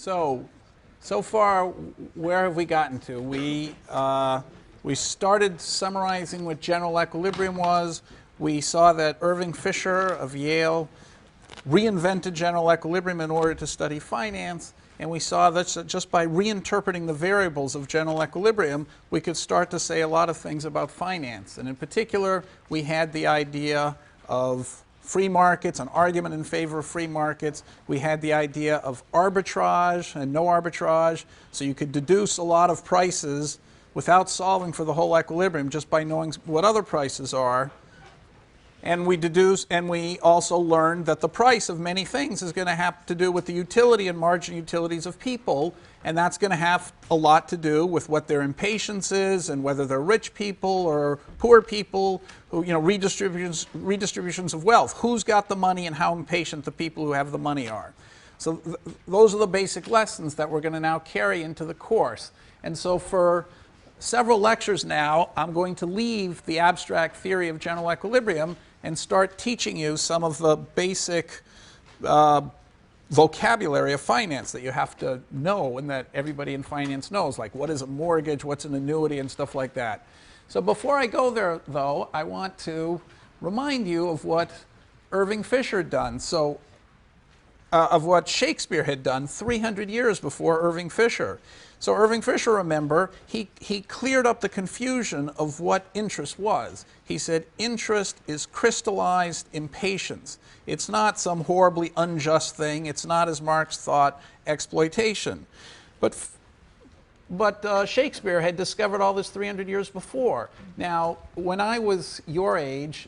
So far, where have we gotten to? We started summarizing what general equilibrium was. We saw that Irving Fisher of Yale reinvented general equilibrium in order to study finance. And we saw that just by reinterpreting the variables of general equilibrium, we could start to say a lot of things about finance. And in particular, we had the idea of free markets, an argument in favor of free markets. We had the idea of arbitrage and no arbitrage. So you could deduce a lot of prices without solving for the whole equilibrium just by knowing what other prices are. And we also learned that the price of many things is going to have to do with the utility and marginal utilities of people, and that's going to have a lot to do with what their impatience is and whether they're rich people or poor people, who, redistributions of wealth. Who's got the money and how impatient the people who have the money are. So those are the basic lessons that we're going to now carry into the course. And so for several lectures now, I'm going to leave the abstract theory of general equilibrium and start teaching you some of the basic vocabulary of finance that you have to know and that everybody in finance knows, like what is a mortgage, what's an annuity, and stuff like that. So before I go there, though, I want to remind you of what Irving Fisher had done. So of what Shakespeare had done 300 years before Irving Fisher. So Irving Fisher, remember, he cleared up the confusion of what interest was. He said interest is crystallized impatience. It's not some horribly unjust thing. It's not, as Marx thought, exploitation. But Shakespeare had discovered all this 300 years before. Now, when I was your age,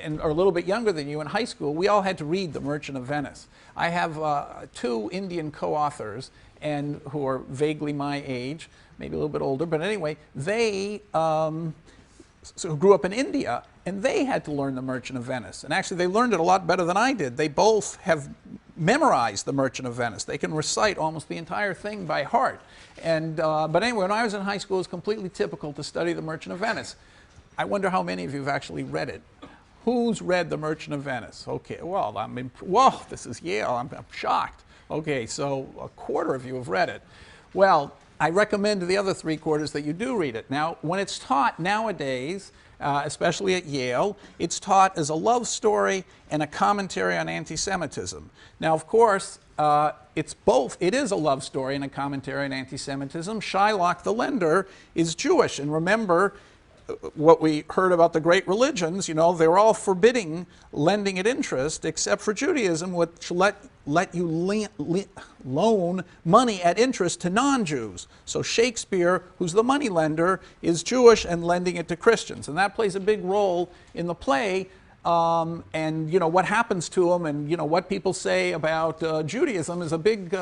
or a little bit younger than you in high school, we all had to read The Merchant of Venice. I have two Indian co-authors and who are vaguely my age, maybe a little bit older, but anyway, they grew up in India, and they had to learn The Merchant of Venice. And actually, they learned it a lot better than I did. They both have memorized The Merchant of Venice. They can recite almost the entire thing by heart. And, but anyway, when I was in high school, it was completely typical to study The Merchant of Venice. I wonder how many of you have actually read it. Who's read The Merchant of Venice? Okay, well, whoa, this is Yale. I'm shocked. Okay, so a quarter of you have read it. Well, I recommend to the other 3/4 that you do read it. Now, when it's taught nowadays, especially at Yale, it's taught as a love story and a commentary on anti-Semitism. Now, of course, it's both. It is a love story and a commentary on anti-Semitism. Shylock the lender is Jewish, and remember what we heard about the great religions, they were all forbidding lending at interest except for Judaism, which let you loan money at interest to non-Jews. So Shakespeare, who's the money lender, is Jewish and lending it to Christians. And that plays a big role in the play. And what happens to them and what people say about Judaism is a big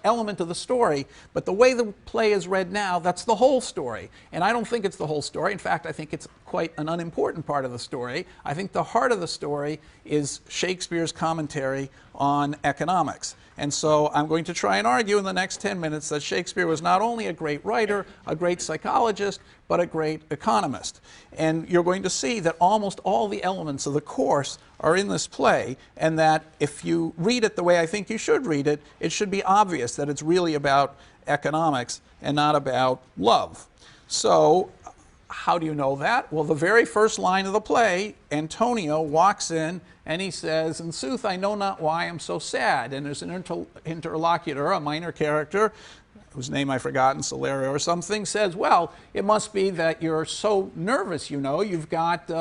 element of the story. But the way the play is read now, that's the whole story. And I don't think it's the whole story. In fact, I think it's quite an unimportant part of the story. I think the heart of the story is Shakespeare's commentary on economics. And so I'm going to try and argue in the next 10 minutes that Shakespeare was not only a great writer, a great psychologist, but a great economist. And you're going to see that almost all the elements of the course are in this play, and that if you read it the way I think you should read it, it should be obvious that it's really about economics and not about love. So how do you know that? Well, the very first line of the play, Antonio walks in and he says, "In sooth, I know not why I'm so sad." And there's an interlocutor, a minor character, whose name I've forgotten, Solario or something, says, "Well, it must be that you're so nervous, you've got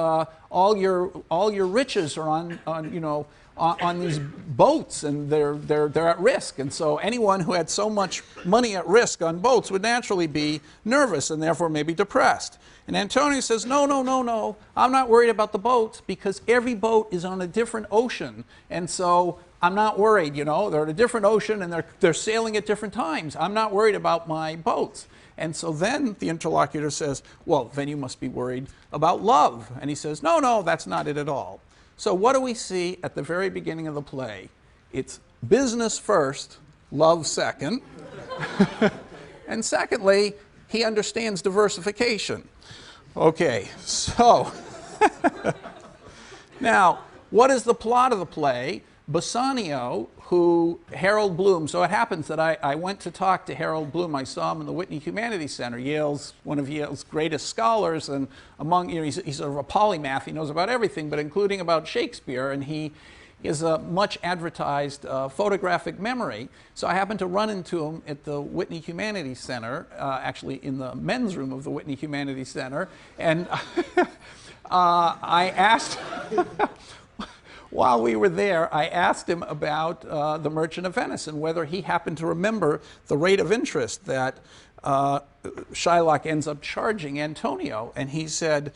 all your riches are on these boats, and they're at risk. And so anyone who had so much money at risk on boats would naturally be nervous and therefore maybe depressed." And Antonio says, "No, no, no, no. I'm not worried about the boats because every boat is on a different ocean. And so I'm not worried, they're at a different ocean and they're sailing at different times. I'm not worried about my boats." And so then the interlocutor says, "Well, then you must be worried about love." And he says, "No, no, that's not it at all." So what do we see at the very beginning of the play? It's business first, love second. And secondly, he understands diversification. Okay, so now, what is the plot of the play? Bassanio, who Harold Bloom, so it happens that I went to talk to Harold Bloom. I saw him in the Whitney Humanities Center, one of Yale's greatest scholars, and among, he's sort of a polymath. He knows about everything, but including about Shakespeare, and he is a much advertised photographic memory. So I happened to run into him at the Whitney Humanities Center, actually in the men's room of the Whitney Humanities Center, and I asked, while we were there, I asked him about the Merchant of Venice and whether he happened to remember the rate of interest that Shylock ends up charging Antonio, and he said,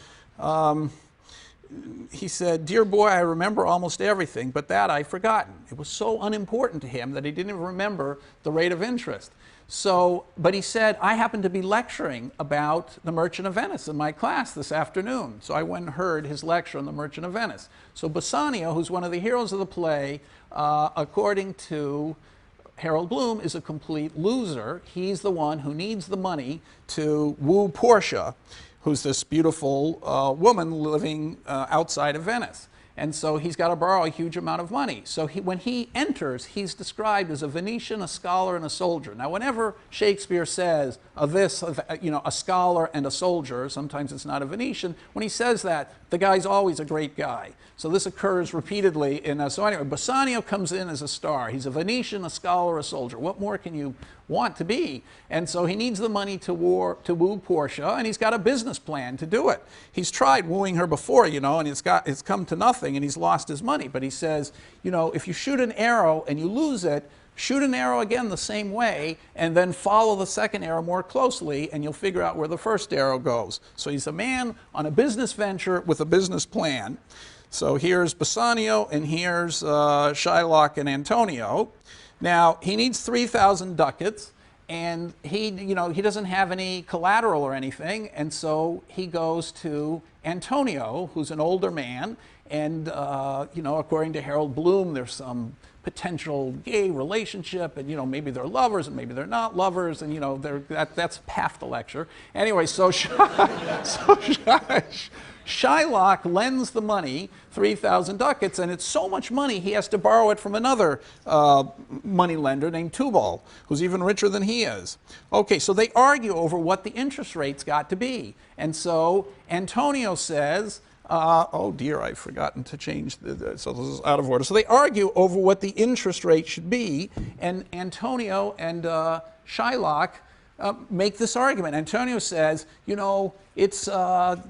"Dear boy, I remember almost everything, but that I've forgotten." It was so unimportant to him that he didn't even remember the rate of interest. So, but he said, "I happen to be lecturing about the Merchant of Venice in my class this afternoon." So I went and heard his lecture on the Merchant of Venice. So Bassanio, who's one of the heroes of the play, according to Harold Bloom, is a complete loser. He's the one who needs the money to woo Portia, who's this beautiful woman living outside of Venice. And so he's got to borrow a huge amount of money. So when he enters, he's described as a Venetian, a scholar, and a soldier. Now, whenever Shakespeare says a scholar and a soldier, sometimes it's not a Venetian, when he says that, the guy's always a great guy. So this occurs repeatedly so anyway, Bassanio comes in as a star. He's a Venetian, a scholar, a soldier. What more can you want to be? And so he needs the money to woo Portia, and he's got a business plan to do it. He's tried wooing her before, and it's come to nothing, and he's lost his money. But he says, if you shoot an arrow and you lose it, shoot an arrow again the same way, and then follow the second arrow more closely, and you'll figure out where the first arrow goes. So he's a man on a business venture with a business plan. So here's Bassanio, and here's Shylock and Antonio. Now, he needs 3,000 ducats, and he doesn't have any collateral or anything, and so he goes to Antonio, who's an older man, and according to Harold Bloom, there's some potential gay relationship, and maybe they're lovers and maybe they're not lovers, and that's half the lecture. Anyway, so Shylock lends the money, 3,000 ducats, and it's so much money he has to borrow it from another money lender named Tubal, who's even richer than he is. Okay, so they argue over what the interest rate's got to be. And so Antonio says, oh dear, I've forgotten to change, so this is out of order. So they argue over what the interest rate should be, and Antonio and Shylock make this argument. Antonio says, it's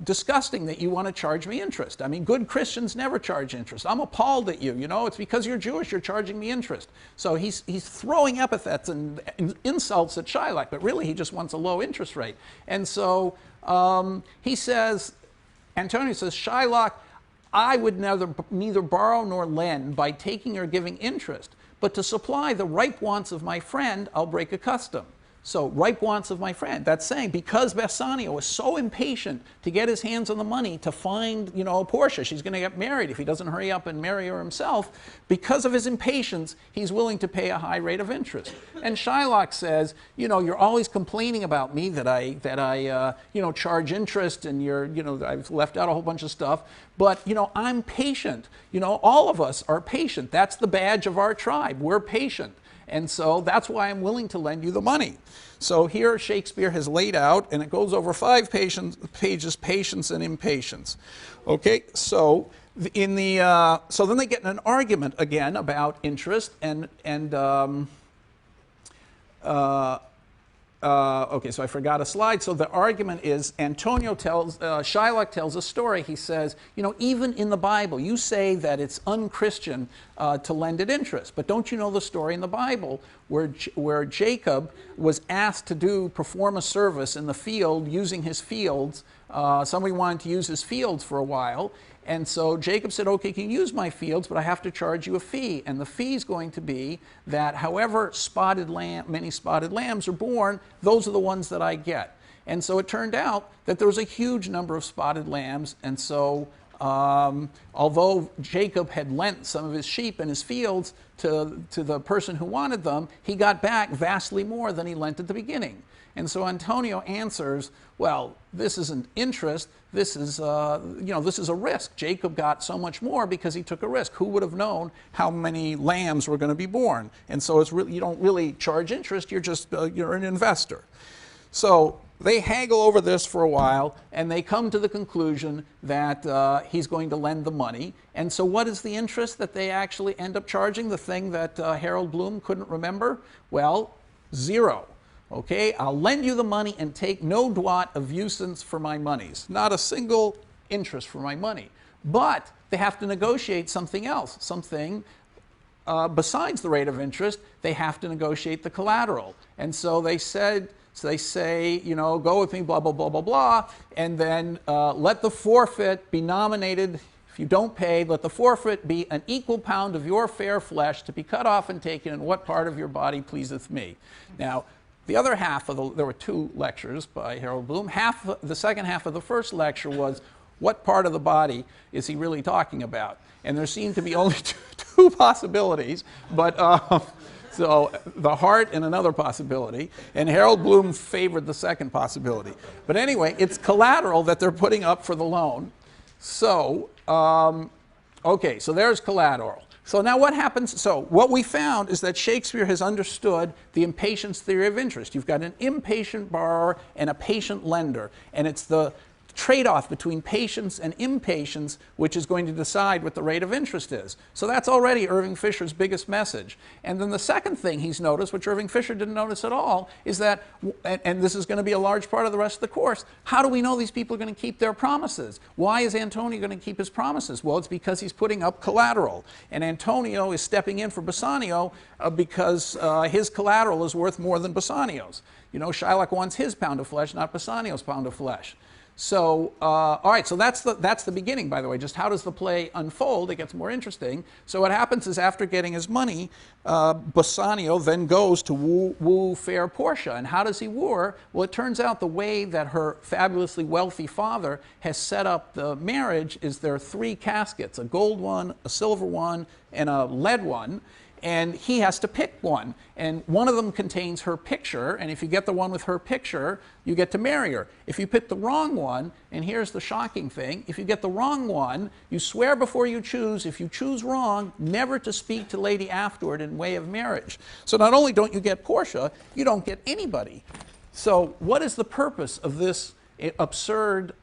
disgusting that you want to charge me interest. I mean, good Christians never charge interest. I'm appalled at you. It's because you're Jewish you're charging me interest. So he's throwing epithets and insults at Shylock, but really he just wants a low interest rate. And so Antonio says, Shylock, I would neither borrow nor lend by taking or giving interest, but to supply the ripe wants of my friend, I'll break a custom. So, ripe wants of my friend. That's saying because Bassanio was so impatient to get his hands on the money to find, Portia, she's going to get married if he doesn't hurry up and marry her himself, because of his impatience, he's willing to pay a high rate of interest. And Shylock says, you're always complaining about me that I charge interest, and I've left out a whole bunch of stuff, but, I'm patient. All of us are patient. That's the badge of our tribe. We're patient. And so that's why I'm willing to lend you the money. So here Shakespeare has laid out, and it goes over 5 pages, patience and impatience. Okay, so so then they get in an argument again about interest okay, so I forgot a slide. So the argument is Shylock tells a story. He says, even in the Bible, you say that it's unchristian to lend at interest. But don't you know the story in the Bible where Jacob was asked to perform a service in the field using his fields? Somebody wanted to use his fields for a while. And so Jacob said, okay, you can use my fields, but I have to charge you a fee. And the fee is going to be that however many spotted lambs are born, those are the ones that I get. And so it turned out that there was a huge number of spotted lambs. And so although Jacob had lent some of his sheep and his fields to the person who wanted them, he got back vastly more than he lent at the beginning. And so Antonio answers, well, this isn't interest, this is, this is a risk. Jacob got so much more because he took a risk. Who would have known how many lambs were going to be born? And so it's really, you don't really charge interest, you're just, you're an investor. So they haggle over this for a while, and they come to the conclusion that he's going to lend the money. And so what is the interest that they actually end up charging, the thing that Harold Bloom couldn't remember? Well, 0. Okay, I'll lend you the money and take no doit of usance for my monies. Not a single interest for my money. But they have to negotiate something else, something besides the rate of interest. They have to negotiate the collateral. And so they say, go with me, blah, blah, blah, blah, blah, and then let the forfeit be nominated. If you don't pay, let the forfeit be an equal pound of your fair flesh to be cut off and taken, and what part of your body pleaseth me. Now, the other half of there were 2 lectures by Harold Bloom. The second half of the first lecture was, what part of the body is he really talking about? And there seemed to be only two possibilities, but so the heart and another possibility. And Harold Bloom favored the second possibility. But anyway, it's collateral that they're putting up for the loan. So, okay, so there's collateral. So now what happens? So what we found is that Shakespeare has understood the impatience theory of interest. You've got an impatient borrower and a patient lender, and it's the trade-off between patience and impatience which is going to decide what the rate of interest is. So that's already Irving Fisher's biggest message. And then the second thing he's noticed, which Irving Fisher didn't notice at all, is that, and this is going to be a large part of the rest of the course, how do we know these people are going to keep their promises? Why is Antonio going to keep his promises? Well, it's because he's putting up collateral. And Antonio is stepping in for Bassanio because his collateral is worth more than Bassanio's. You know, Shylock wants his pound of flesh, not Bassanio's pound of flesh. So, all right, so that's the beginning, by the way. Just how does the play unfold? It gets more interesting. So what happens is after getting his money, Bassanio then goes to woo fair Portia. And how does he woo her? Well, it turns out the way that her fabulously wealthy father has set up the marriage is there are 3 caskets, a gold one, a silver one, and a lead one. And he has to pick one. And one of them contains her picture, and if you get the one with her picture, you get to marry her. If you pick the wrong one, and here's the shocking thing, if you get the wrong one, you swear before you choose, if you choose wrong, never to speak to lady afterward in way of marriage. So not only don't you get Portia, you don't get anybody. So what is the purpose of this absurd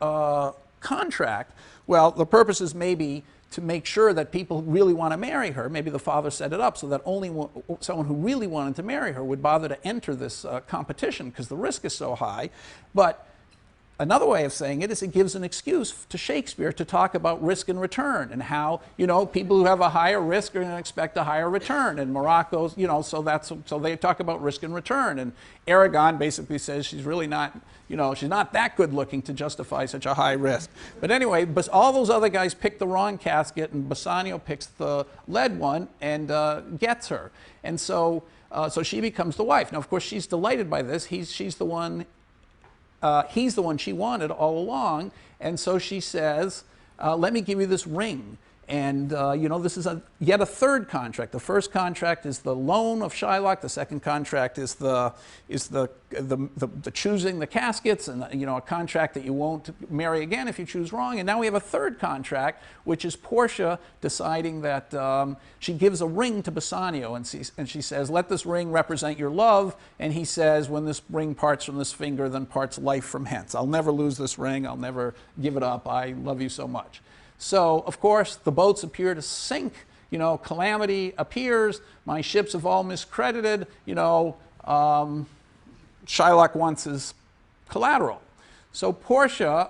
contract? Well, the purpose is maybe to make sure that people really want to marry her. Maybe the father set it up so that only someone who really wanted to marry her would bother to enter this competition because the risk is so high. But another way of saying it is it gives an excuse to Shakespeare to talk about risk and return and how, you know, people who have a higher risk are going to expect a higher return. And Morocco's, you know, so they talk about risk and return. And Aragon basically says she's really not, you know, she's not that good looking to justify such a high risk. But anyway, all those other guys pick the wrong casket, and Bassanio picks the lead one and gets her. And so she becomes the wife. Now, of course, she's delighted by this. He's the one she wanted all along. And so she says, let me give you this ring. And, you know, this is yet a third contract. The first contract is the loan of Shylock. The second contract is the choosing the caskets, and, you know, a contract that you won't marry again if you choose wrong. And now we have a third contract, which is Portia deciding that she gives a ring to Bassanio, and she says, let this ring represent your love. And he says, when this ring parts from this finger, then parts life from hence. I'll never lose this ring. I'll never give it up. I love you so much. So, of course, the boats appear to sink. You know, calamity appears. My ships have all miscredited. You know, Shylock wants his collateral. So Portia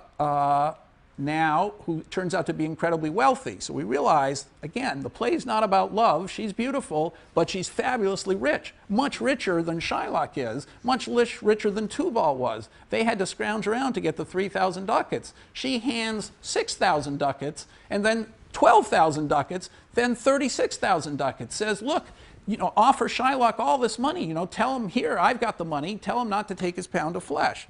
now, who turns out to be incredibly wealthy. So we realize, again, the play's not about love. She's beautiful, but she's fabulously rich. Much richer than Shylock is. Much richer than Tubal was. They had to scrounge around to get the 3,000 ducats. She hands 6,000 ducats, and then 12,000 ducats, then 36,000 ducats. Says, look, you know, offer Shylock all this money. You know, tell him, here, I've got the money. Tell him not to take his pound of flesh.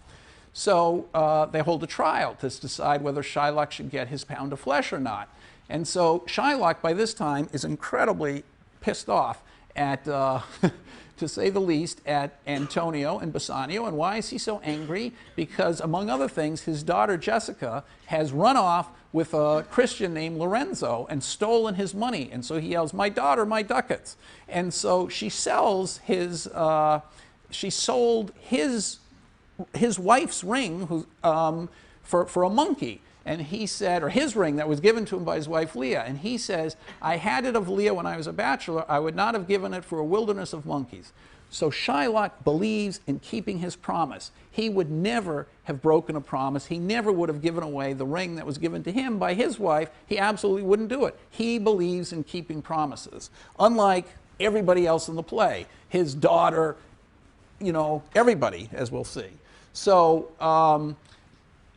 So they hold a trial to decide whether Shylock should get his pound of flesh or not. And so Shylock, by this time, is incredibly pissed off at, to say the least, at Antonio and Bassanio. And why is he so angry? Because, among other things, his daughter Jessica has run off with a Christian named Lorenzo and stolen his money. And so he yells, "My daughter, my ducats." And so she sells his, she sold his wife's ring for a monkey. And he said, or his ring that was given to him by his wife Leah, and he says, "I had it of Leah when I was a bachelor. I would not have given it for a wilderness of monkeys." So Shylock believes in keeping his promise. He would never have broken a promise. He never would have given away the ring that was given to him by his wife. He absolutely wouldn't do it. He believes in keeping promises, unlike everybody else in the play. His daughter, you know, everybody, as we'll see. So,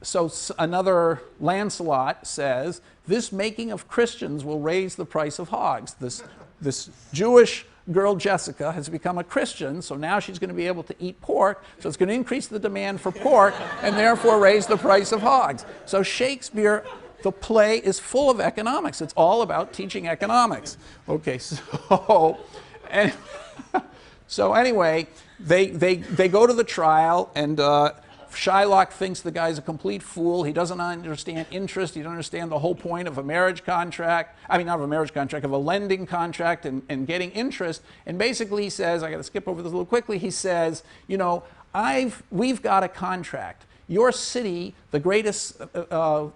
so another Lancelot says, "This making of Christians will raise the price of hogs." This Jewish girl Jessica has become a Christian, so now she's going to be able to eat pork, so it's going to increase the demand for pork and therefore raise the price of hogs. So Shakespeare, the play is full of economics. It's all about teaching economics. Okay, so, and, so anyway, they go to the trial, and Shylock thinks the guy's a complete fool. He doesn't understand interest. He doesn't understand the whole point of a marriage contract. I mean, not of a marriage contract, of a lending contract and getting interest. And basically he says, I got to skip over this a little quickly, he says, you know, we've got a contract. Your city, the greatest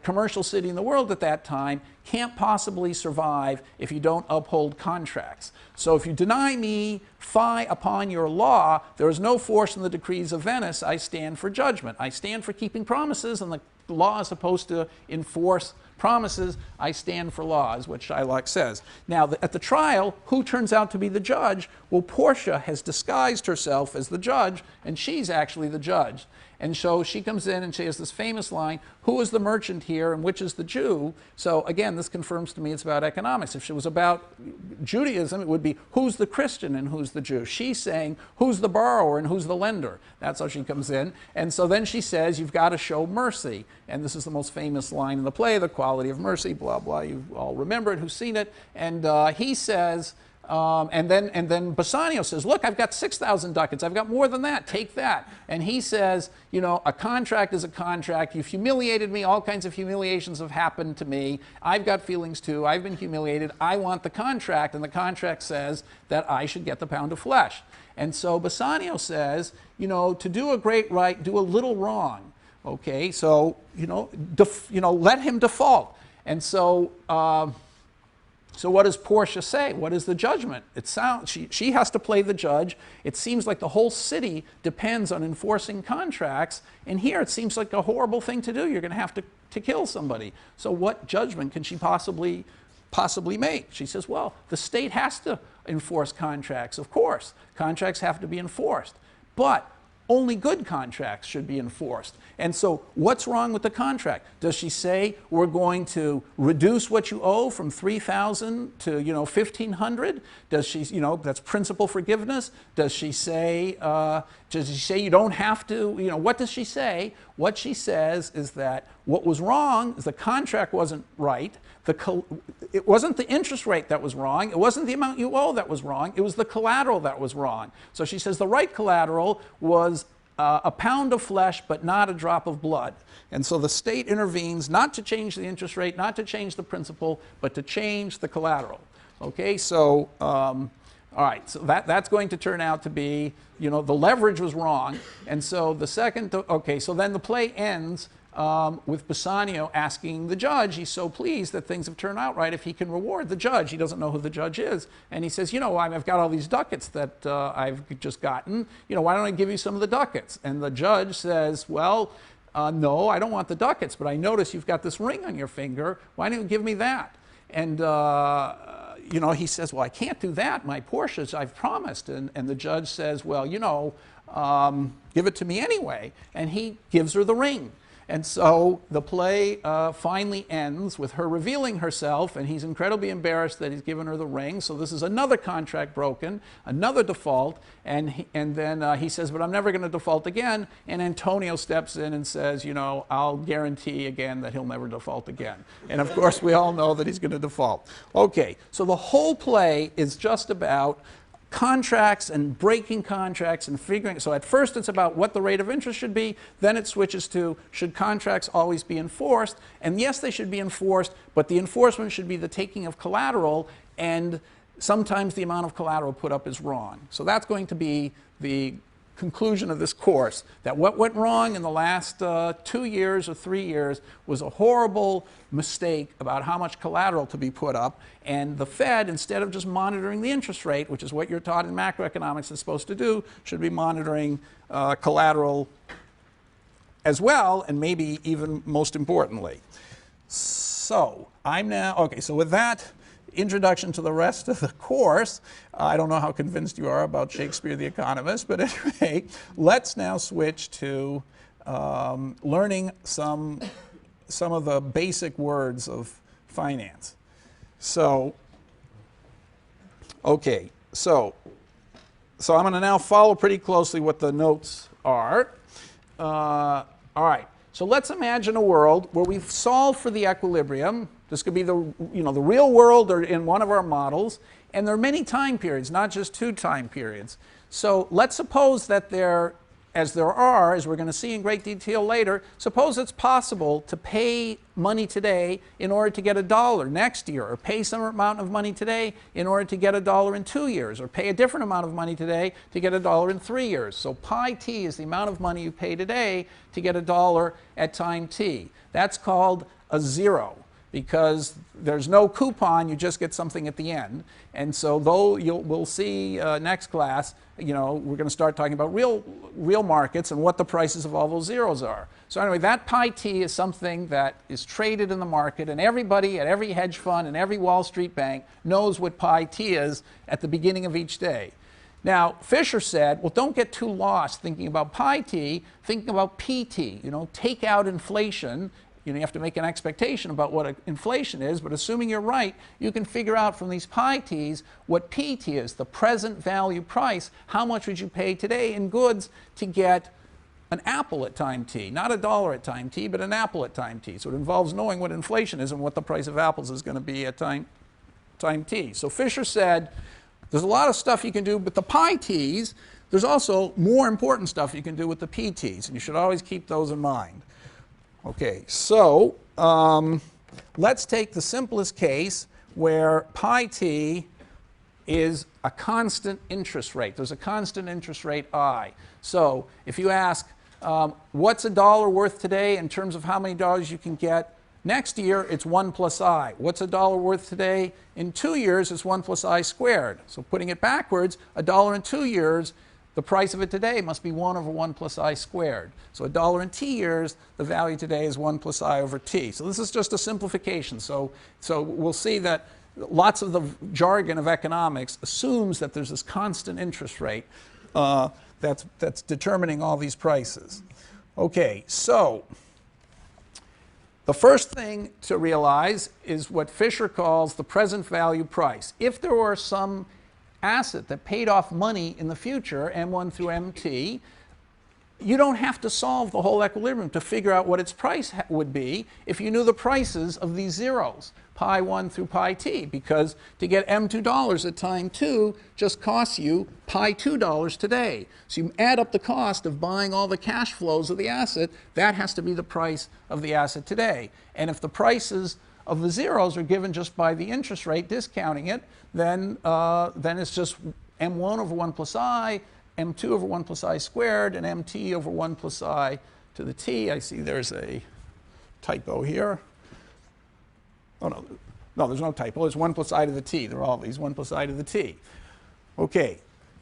commercial city in the world at that time, can't possibly survive if you don't uphold contracts. So if you deny me fie upon your law, there is no force in the decrees of Venice. I stand for judgment. I stand for keeping promises, and the law is supposed to enforce promises. I stand for law, is what Shylock says. Now, at the trial, who turns out to be the judge? Well, Portia has disguised herself as the judge, and she's actually the judge. And so she comes in and she has this famous line, "Who is the merchant here and which is the Jew?" So again, this confirms to me it's about economics. If it was about Judaism, it would be, who's the Christian and who's the Jew? She's saying, who's the borrower and who's the lender? That's how she comes in. And so then she says, you've got to show mercy. And this is the most famous line in the play, the quality of mercy, blah, blah. You all remember it, who've seen it. And he says, and then Bassanio says, look, I've got 6,000 ducats. I've got more than that. Take that. And he says, you know, a contract is a contract. You've humiliated me. All kinds of humiliations have happened to me. I've got feelings too. I've been humiliated. I want the contract. And the contract says that I should get the pound of flesh. And so Bassanio says, you know, to do a great right, do a little wrong. Okay, so, you know, let him default. And so, so what does Portia say? What is the judgment? She has to play the judge. It seems like the whole city depends on enforcing contracts. And here it seems like a horrible thing to do. You're going to have to kill somebody. So what judgment can she possibly make? She says, well, the state has to enforce contracts, of course. Contracts have to be enforced. But only good contracts should be enforced. And so what's wrong with the contract? Does she say we're going to reduce what you owe from 3,000 to, you know, 1,500? Does she, you know, that's principal forgiveness? Does she say you don't have to, you know, what does she say? What she says is that what was wrong is the contract wasn't right. It wasn't the interest rate that was wrong. It wasn't the amount you owe that was wrong. It was the collateral that was wrong. So she says the right collateral was a pound of flesh, but not a drop of blood. And so the state intervenes not to change the interest rate, not to change the principal, but to change the collateral. Okay, so all right, so that's going to turn out to be, you know, the leverage was wrong. And so the second, okay, so then the play ends with Bassanio asking the judge, he's so pleased that things have turned out right, if he can reward the judge. He doesn't know who the judge is. And he says, you know, I've got all these ducats that I've just gotten. You know, why don't I give you some of the ducats? And the judge says, well, no, I don't want the ducats, but I notice you've got this ring on your finger. Why don't you give me that? And, you know, he says, well, I can't do that. My Portia's, I've promised. And the judge says, well, you know, give it to me anyway. And he gives her the ring. And so the play finally ends with her revealing herself, and he's incredibly embarrassed that he's given her the ring. So this is another contract broken, another default, and then he says, but I'm never going to default again. And Antonio steps in and says, you know, I'll guarantee again that he'll never default again. And of course, we all know that he's going to default. Okay, so the whole play is just about contracts and breaking contracts and figuring. So at first it's about what the rate of interest should be, then it switches to should contracts always be enforced, and yes, they should be enforced, but the enforcement should be the taking of collateral, and sometimes the amount of collateral put up is wrong. So that's going to be the conclusion of this course, that what went wrong in the last 2 years or 3 years was a horrible mistake about how much collateral to be put up, and the Fed, instead of just monitoring the interest rate, which is what you're taught in macroeconomics is supposed to do, should be monitoring collateral as well, and maybe even most importantly. So I'm now, okay, so with that introduction to the rest of the course, I don't know how convinced you are about Shakespeare the Economist, but anyway, let's now switch to learning some of the basic words of finance. So, okay, so I'm going to now follow pretty closely what the notes are. All right, so let's imagine a world where we've solved for the equilibrium. This could be the real world or in one of our models, and there are many time periods, not just 2 time periods. So let's suppose that as we're going to see in great detail later, suppose it's possible to pay money today in order to get $1 next year, or pay some amount of money today in order to get $1 in 2 years, or pay a different amount of money today to get $1 in 3 years. So pi t is the amount of money you pay today to get $1 at time t. That's called a zero, because there's no coupon, you just get something at the end. And so though we'll see next class, we're going to start talking about real markets and what the prices of all those zeros are. So anyway, that pi t is something that is traded in the market, and everybody at every hedge fund and every Wall Street bank knows what pi t is at the beginning of each day. Now, Fisher said, well, don't get too lost thinking about pi t, thinking about pt, take out inflation. You have to make an expectation about what inflation is, but assuming you're right, you can figure out from these pi t's what pt is, the present value price. How much would you pay today in goods to get an apple at time t? Not $1 at time t, but an apple at time t. So it involves knowing what inflation is and what the price of apples is going to be at time t. So Fisher said, there's a lot of stuff you can do with the pi t's. There's also more important stuff you can do with the pt's, and you should always keep those in mind. Okay, so let's take the simplest case where pi t is a constant interest rate. There's a constant interest rate I. So if you ask, what's $1 worth today in terms of how many dollars you can get next year, it's 1 plus I. What's $1 worth today in 2 years? It's 1 plus I squared. So putting it backwards, $1 in 2 years, the price of it today must be 1 over 1 plus I squared. So $1 in t years, the value today is 1 plus I over t. So this is just a simplification. So we'll see that lots of the jargon of economics assumes that there's this constant interest rate that's determining all these prices. Okay, so the first thing to realize is what Fisher calls the present value price. If there were some asset that paid off money in the future, M1 through MT, you don't have to solve the whole equilibrium to figure out what its price would be if you knew the prices of these zeros, pi 1 through pi t, because to get M2 at time 2 just costs you pi $2 today. So you add up the cost of buying all the cash flows of the asset, that has to be the price of the asset today. And if the prices of the zeros are given just by the interest rate, discounting it, then it's just m1 over 1 plus I, m2 over 1 plus I squared, and mt over 1 plus I to the t. I see there's a typo here. Oh, no, there's no typo. It's 1 plus I to the t. They're all these 1 plus I to the t. Okay,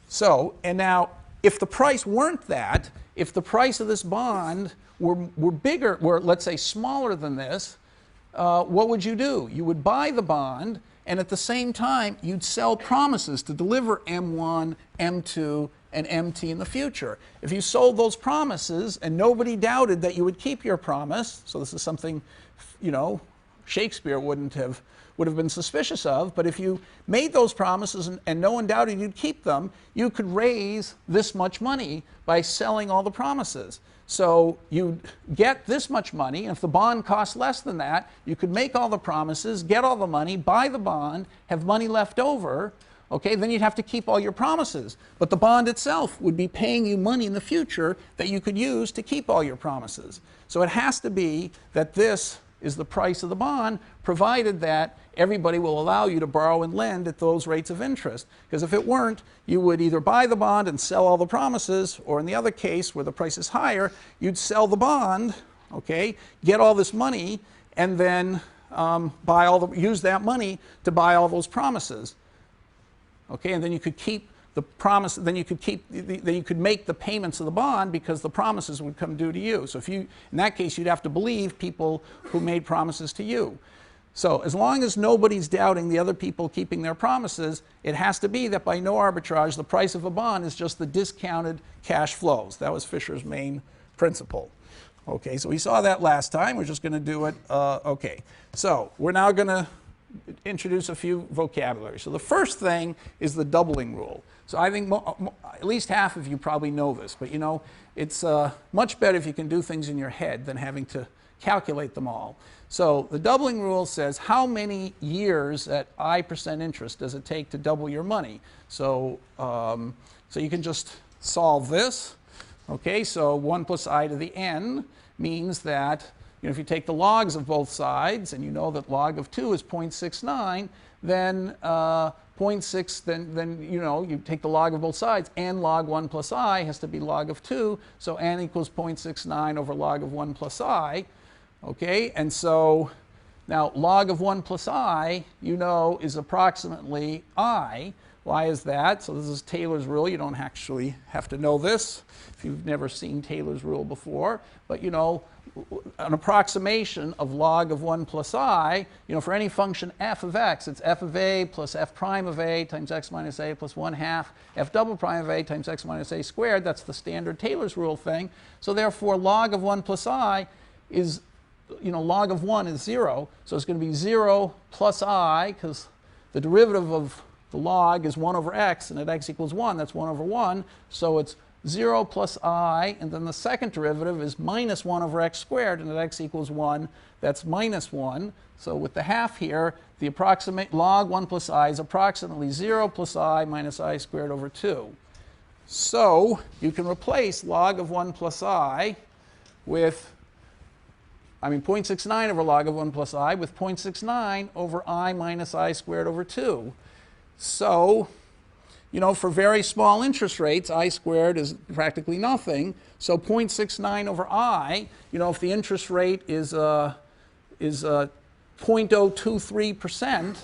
so, and now, if the price weren't that, if the price of this bond were bigger, were, let's say, smaller than this, what would you do? You would buy the bond, and at the same time, you'd sell promises to deliver M1, M2, and empty in the future. If you sold those promises and nobody doubted that you would keep your promise, so this is something, you know, Shakespeare would have been suspicious of, but if you made those promises and no one doubted you'd keep them, you could raise this much money by selling all the promises. So you'd get this much money, and if the bond costs less than that, you could make all the promises, get all the money, buy the bond, have money left over. Okay, then you'd have to keep all your promises. But the bond itself would be paying you money in the future that you could use to keep all your promises. So it has to be that this is the price of the bond, provided that everybody will allow you to borrow and lend at those rates of interest. Because if it weren't, you would either buy the bond and sell all the promises, or in the other case where the price is higher, you'd sell the bond, okay, get all this money, and then use that money to buy all those promises. Okay, and then you could keep the promise, then you could make the payments of the bond because the promises would come due to you. So if you, in that case, you'd have to believe people who made promises to you. So as long as nobody's doubting the other people keeping their promises, it has to be that by no arbitrage, the price of a bond is just the discounted cash flows. That was Fisher's main principle. Okay, so we saw that last time. We're just going to do it. Okay, so we're now going to introduce a few vocabulary. So the first thing is the doubling rule. So I think at least half of you probably know this, but you know, it's much better if you can do things in your head than having to calculate them all. So the doubling rule says how many years at I% interest does it take to double your money? So, so you can just solve this. Okay, so 1 plus I to the n means that, you know, if you take the logs of both sides, and you know that log of 2 is 0.69, then 0.6, then you know, you take the log of both sides, and log 1 plus I has to be log of 2, so n equals 0.69 over log of 1 plus I. Okay, and so now log of 1 plus I, you know, is approximately I. Why is that? So this is Taylor's rule. You don't actually have to know this if you've never seen Taylor's rule before, but you know, an approximation of log of 1 plus I, you know, for any function f of x, it's f of a plus f prime of a times x minus a plus 1/2 f double prime of a times x minus a squared. That's the standard Taylor's rule thing. So therefore, log of 1 plus I is, you know, log of 1 is 0. So it's going to be 0 plus I, because the derivative of the log is 1 over x, and at x equals 1, that's 1 over 1. So it's 0 plus I, and then the second derivative is minus 1 over x squared, and at x equals 1, that's minus 1. So with the half here, the approximate log 1 plus I is approximately 0 plus I minus I squared over 2. So you can replace log of 1 plus I with, 0.69 over log of 1 plus I with 0.69 over I minus I squared over 2. So, you know, for very small interest rates, I squared is practically nothing. So 0.69 over I, you know, if the interest rate is 0.023%,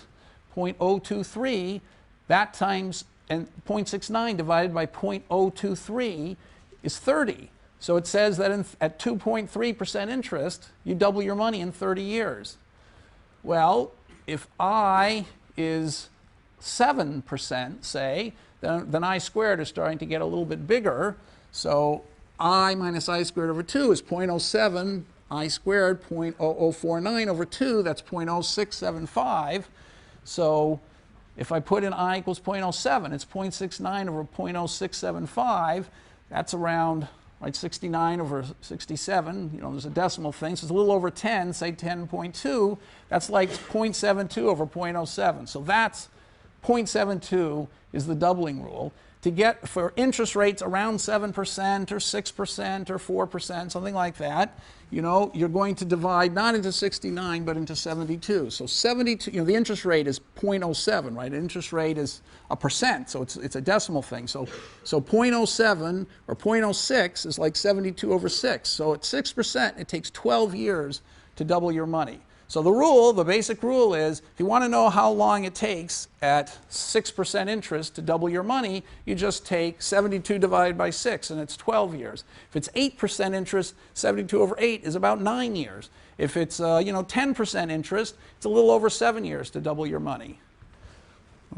0.023, that times, and 0.69 divided by 0.023 is 30. So it says that at 2.3% interest, you double your money in 30 years. Well, if I is 7%, say, then I squared is starting to get a little bit bigger. So I minus I squared over 2 is 0.07. I squared 0.0049 over 2, that's 0.0675. So if I put in I equals 0.07, it's 0.69 over 0.0675. That's around, right, 69 over 67. You know, there's a decimal thing, so it's a little over 10, say 10.2. That's like 0.72 over 0.07. So that's 0.72 is the doubling rule. To get, for interest rates around 7% or 6% or 4%, something like that, you know, you're going to divide not into 69 but into 72. So 72, you know, the interest rate is 0.07, right? Interest rate is a percent, so it's a decimal thing. So 0.07 or 0.06 is like 72 over 6. So at 6%, it takes 12 years to double your money. So the rule, the basic rule is, if you want to know how long it takes at 6% interest to double your money, you just take 72 divided by 6, and it's 12 years. If it's 8% interest, 72 over 8 is about 9 years. If it's 10% interest, it's a little over 7 years to double your money.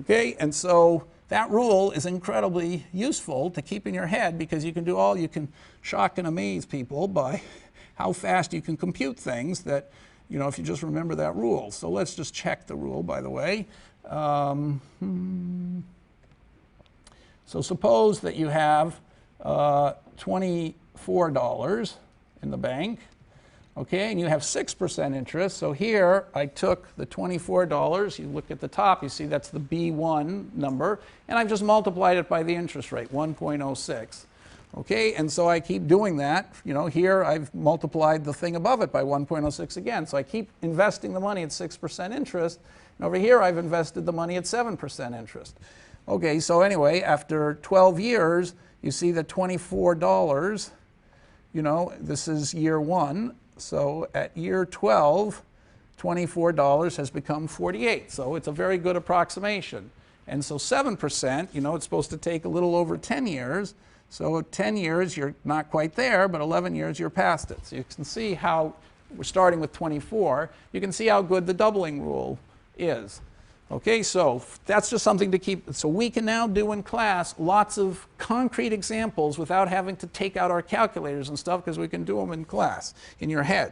Okay, and so that rule is incredibly useful to keep in your head because you can shock and amaze people by how fast you can compute things that, if you just remember that rule. So let's just check the rule, by the way. So suppose that you have $24 in the bank, okay, and you have 6% interest. So here I took the $24, you look at the top, you see that's the B1 number, and I've just multiplied it by the interest rate, 1.06. Okay, and so I keep doing that. Here I've multiplied the thing above it by 1.06 again. So I keep investing the money at 6% interest, and over here I've invested the money at 7% interest. Okay, so anyway, after 12 years, you see that $24, this is year 1. So at year 12, $24 has become 48. So it's a very good approximation. And so 7%, it's supposed to take a little over 10 years. So 10 years, you're not quite there, but 11 years, you're past it. So you can see how, we're starting with 24, you can see how good the doubling rule is. Okay, so that's just something to keep. So we can now do in class lots of concrete examples without having to take out our calculators and stuff because we can do them in class, in your head.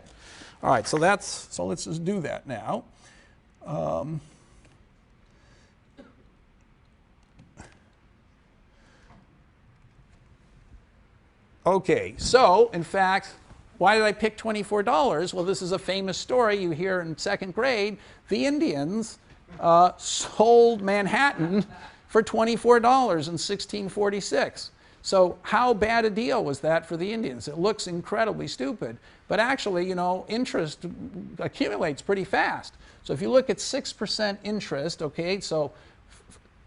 All right, so let's just do that now. Okay, so in fact, why did I pick $24? Well, this is a famous story you hear in 2nd grade. The Indians sold Manhattan for $24 in 1646. So how bad a deal was that for the Indians? It looks incredibly stupid. But actually, interest accumulates pretty fast. So if you look at 6% interest, okay, so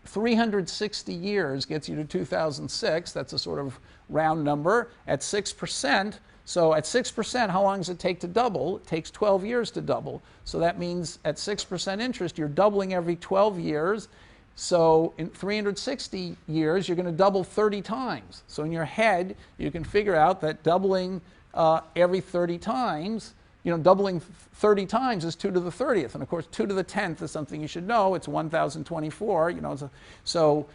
360 years gets you to 2006. That's a sort of round number. At 6%, so at 6%, how long does it take to double? It takes 12 years to double. So that means at 6% interest, you're doubling every 12 years. So in 360 years, you're going to double 30 times. So in your head, you can figure out that doubling every 30 times, doubling 30 times is 2 to the 30th. And of course, 2 to the 10th is something you should know. It's 1,024. So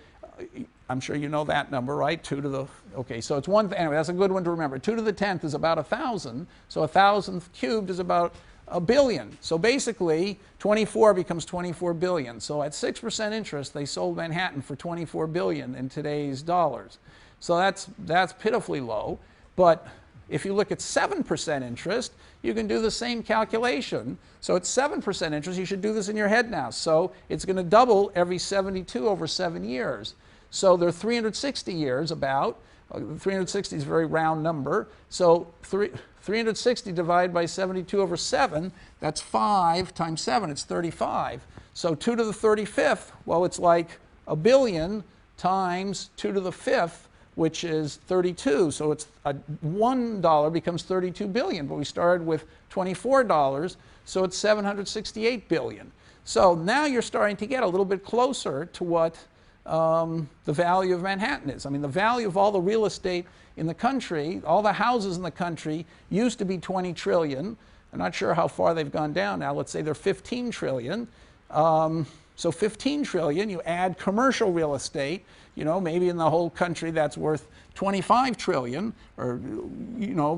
I'm sure you know that number, right? 2 to the, okay, so it's anyway, that's a good one to remember. 2 to the 10th is about 1,000. So 1,000 cubed is about a billion. So basically, 24 becomes 24 billion. So at 6% interest, they sold Manhattan for 24 billion in today's dollars. So that's pitifully low. But if you look at 7% interest, you can do the same calculation. So at 7% interest, you should do this in your head now. So it's going to double every 72 over 7 years. So there are 360 years about. 360 is a very round number. So 360 divided by 72 over 7, that's 5 times 7, it's 35. So 2 to the 35th, well, it's like a billion times 2 to the 5th, which is 32. So it's $1 becomes 32 billion, but we started with $24, so it's 768 billion. So now you're starting to get a little bit closer to what the value of Manhattan is. I mean, the value of all the real estate in the country, all the houses in the country used to be 20 trillion. I'm not sure how far they've gone down now. Let's say they're 15 trillion. So 15 trillion, you add commercial real estate, maybe in the whole country that's worth 25 trillion or,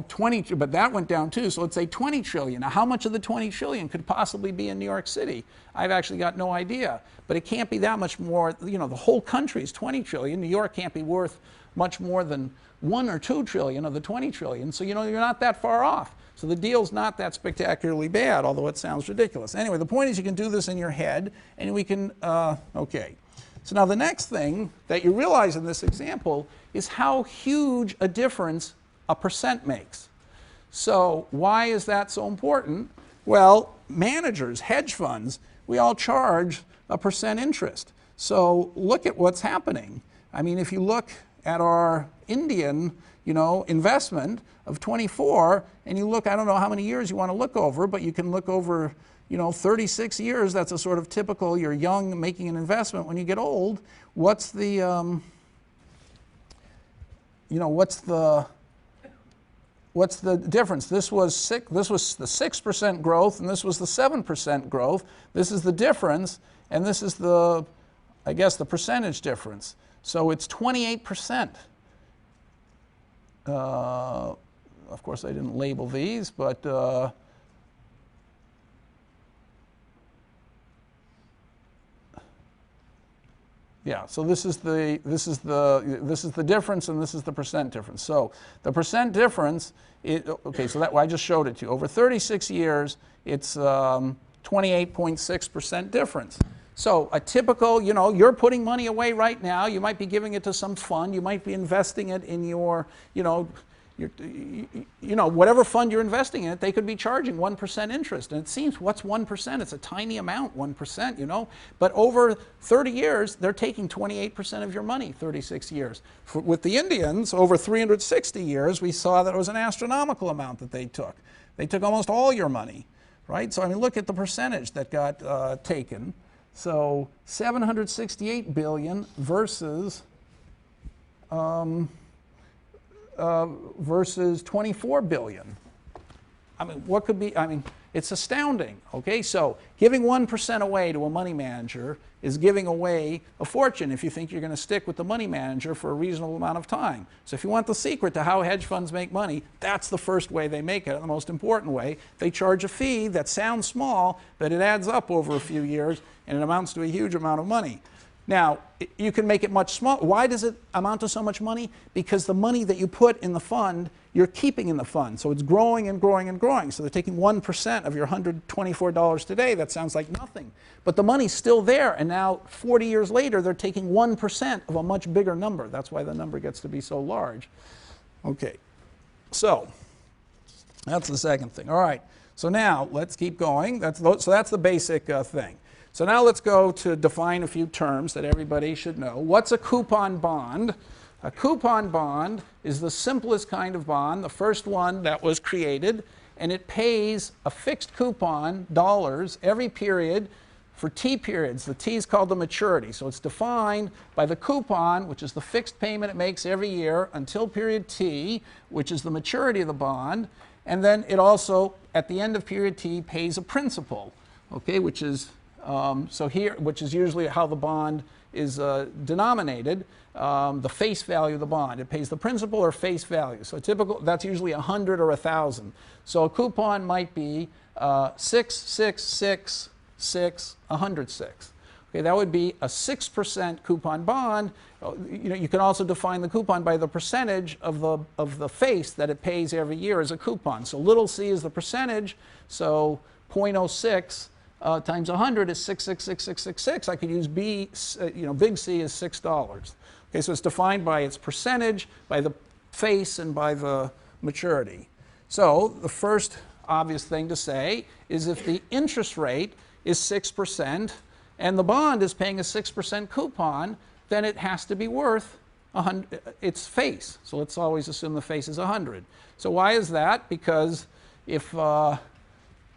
20, but that went down too. So let's say 20 trillion. Now, how much of the 20 trillion could possibly be in New York City? I've actually got no idea, but it can't be that much more. The whole country is 20 trillion. New York can't be worth much more than 1 or 2 trillion of the 20 trillion. So, you're not that far off. So the deal's not that spectacularly bad, although it sounds ridiculous. Anyway, the point is you can do this in your head, and we can, okay. So now the next thing that you realize in this example is how huge a difference a percent makes. So why is that so important? Well, managers, hedge funds, we all charge a percent interest. So look at what's happening. I mean, if you look at our Indian, investment of 24, and you look, I don't know how many years you want to look over, but you can look over, 36 years. That's a sort of typical, you're young, making an investment. When you get old, what's the, what's the difference? This was the 6% growth, and this was the 7% growth. This is the difference, and this is the I guess, the percentage difference. So it's 28%. Of course, I didn't label these, but yeah. So this is the difference, and this is the percent difference. So the percent difference, okay. So that I just showed it to you. Over 36 years, it's 28.6% difference. So a typical, you're putting money away right now. You might be giving it to some fund. You might be investing it in your, whatever fund you're investing in it, they could be charging 1% interest. And it seems, what's 1%? It's a tiny amount, 1%, But over 30 years, they're taking 28% of your money, 36 years. With the Indians, over 360 years, we saw that it was an astronomical amount that they took. They took almost all your money, right? So, I mean, look at the percentage that got taken. So 768 billion versus versus 24 billion. I mean, what could be? I mean, it's astounding. Okay, so giving 1% away to a money manager is giving away a fortune if you think you're going to stick with the money manager for a reasonable amount of time. So if you want the secret to how hedge funds make money, that's the first way they make it, the most important way. They charge a fee that sounds small, but it adds up over a few years, and it amounts to a huge amount of money. Now, you can make it much smaller. Why does it amount to so much money? Because the money that you put in the fund, you're keeping in the fund. So it's growing and growing and growing. So they're taking 1% of your $124 today. That sounds like nothing. But the money's still there. And now, 40 years later, they're taking 1% of a much bigger number. That's why the number gets to be so large. Okay. So that's the second thing. All right. So now, let's keep going. So that's the basic thing. So now let's go to define a few terms that everybody should know. What's a coupon bond? A coupon bond is the simplest kind of bond, the first one that was created, and it pays a fixed coupon, dollars, every period for T periods. The T is called the maturity. So it's defined by the coupon, which is the fixed payment it makes every year until period T, which is the maturity of the bond. And then it also, at the end of period T, pays a principal, okay, which is which is usually how the bond is denominated, the face value of the bond. It pays the principal or face value. So that's usually 100 or 1,000. So a coupon might be 666 106. Okay, that would be a 6% coupon bond. You can also define the coupon by the percentage of the face that it pays every year as a coupon. So little c is the percentage. So 0.06 times 100 is 66666. I could use big C is $6. Okay, so it's defined by its percentage, by the face, and by the maturity. So the first obvious thing to say is if the interest rate is 6% and the bond is paying a 6% coupon, then it has to be worth its face. So let's always assume the face is 100. So why is that? Because if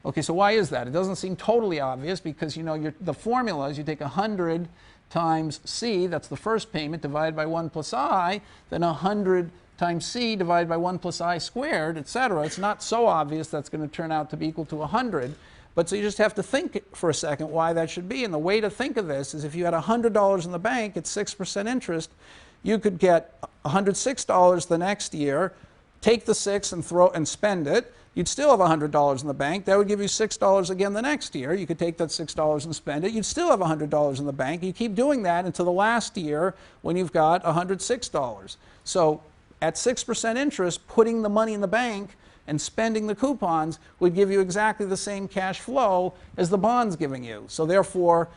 okay, so why is that? It doesn't seem totally obvious because, the formula is you take 100 times C, that's the first payment, divided by 1 plus I, then 100 times C divided by 1 plus I squared, etc. It's not so obvious that's going to turn out to be equal to 100. But so you just have to think for a second why that should be. And the way to think of this is if you had $100 in the bank at 6% interest, you could get $106 the next year, take the 6 and spend it. You'd still have $100 in the bank. That would give you $6 again the next year. You could take that $6 and spend it. You'd still have $100 in the bank. You keep doing that until the last year when you've got $106. So at 6% interest, putting the money in the bank and spending the coupons would give you exactly the same cash flow as the bond's giving you. So therefore,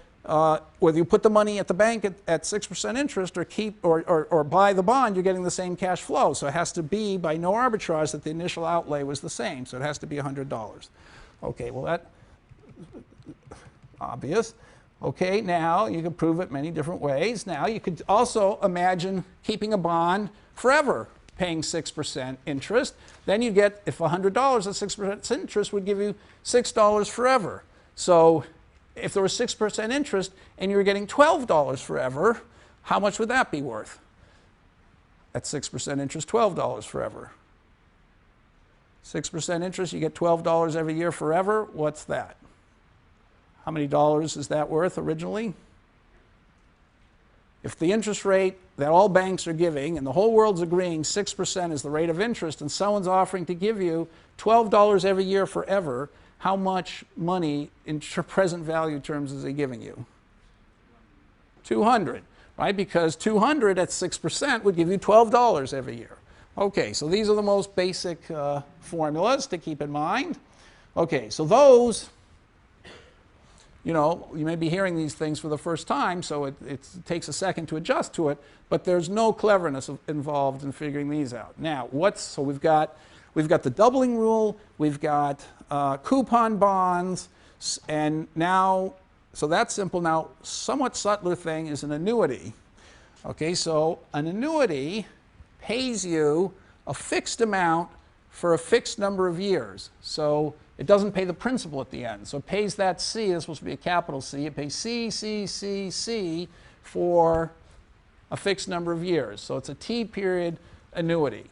whether you put the money at the bank at 6% interest or buy the bond, you're getting the same cash flow. So it has to be by no arbitrage that the initial outlay was the same. So it has to be $100. Okay, well that's obvious. Okay, now you can prove it many different ways. Now you could also imagine keeping a bond forever, paying 6% interest. Then you get, if $100 at 6% interest would give you $6 forever. So if there was 6% interest and you were getting $12 forever, how much would that be worth? At 6% interest, $12 forever. 6% interest, you get $12 every year forever. What's that? How many dollars is that worth originally? if the interest rate that all banks are giving, and the whole world's agreeing 6% is the rate of interest, and someone's offering to give you $12 every year forever, how much money in present value terms is he giving you? 200, right? Because 200 at 6% would give you $12 every year. Okay, so these are the most basic formulas to keep in mind. Okay, so those, you know, you may be hearing these things for the first time, so it takes a second to adjust to it, but there's no cleverness involved in figuring these out. Now, so we've got the doubling rule, we've got coupon bonds, and now, so that's simple. Now, somewhat subtler thing is an annuity. Okay, so an annuity pays you a fixed amount for a fixed number of years. So it doesn't pay the principal at the end. So it pays that C, that's supposed to be a capital C, it pays C, C, C, C for a fixed number of years. So it's a T period annuity.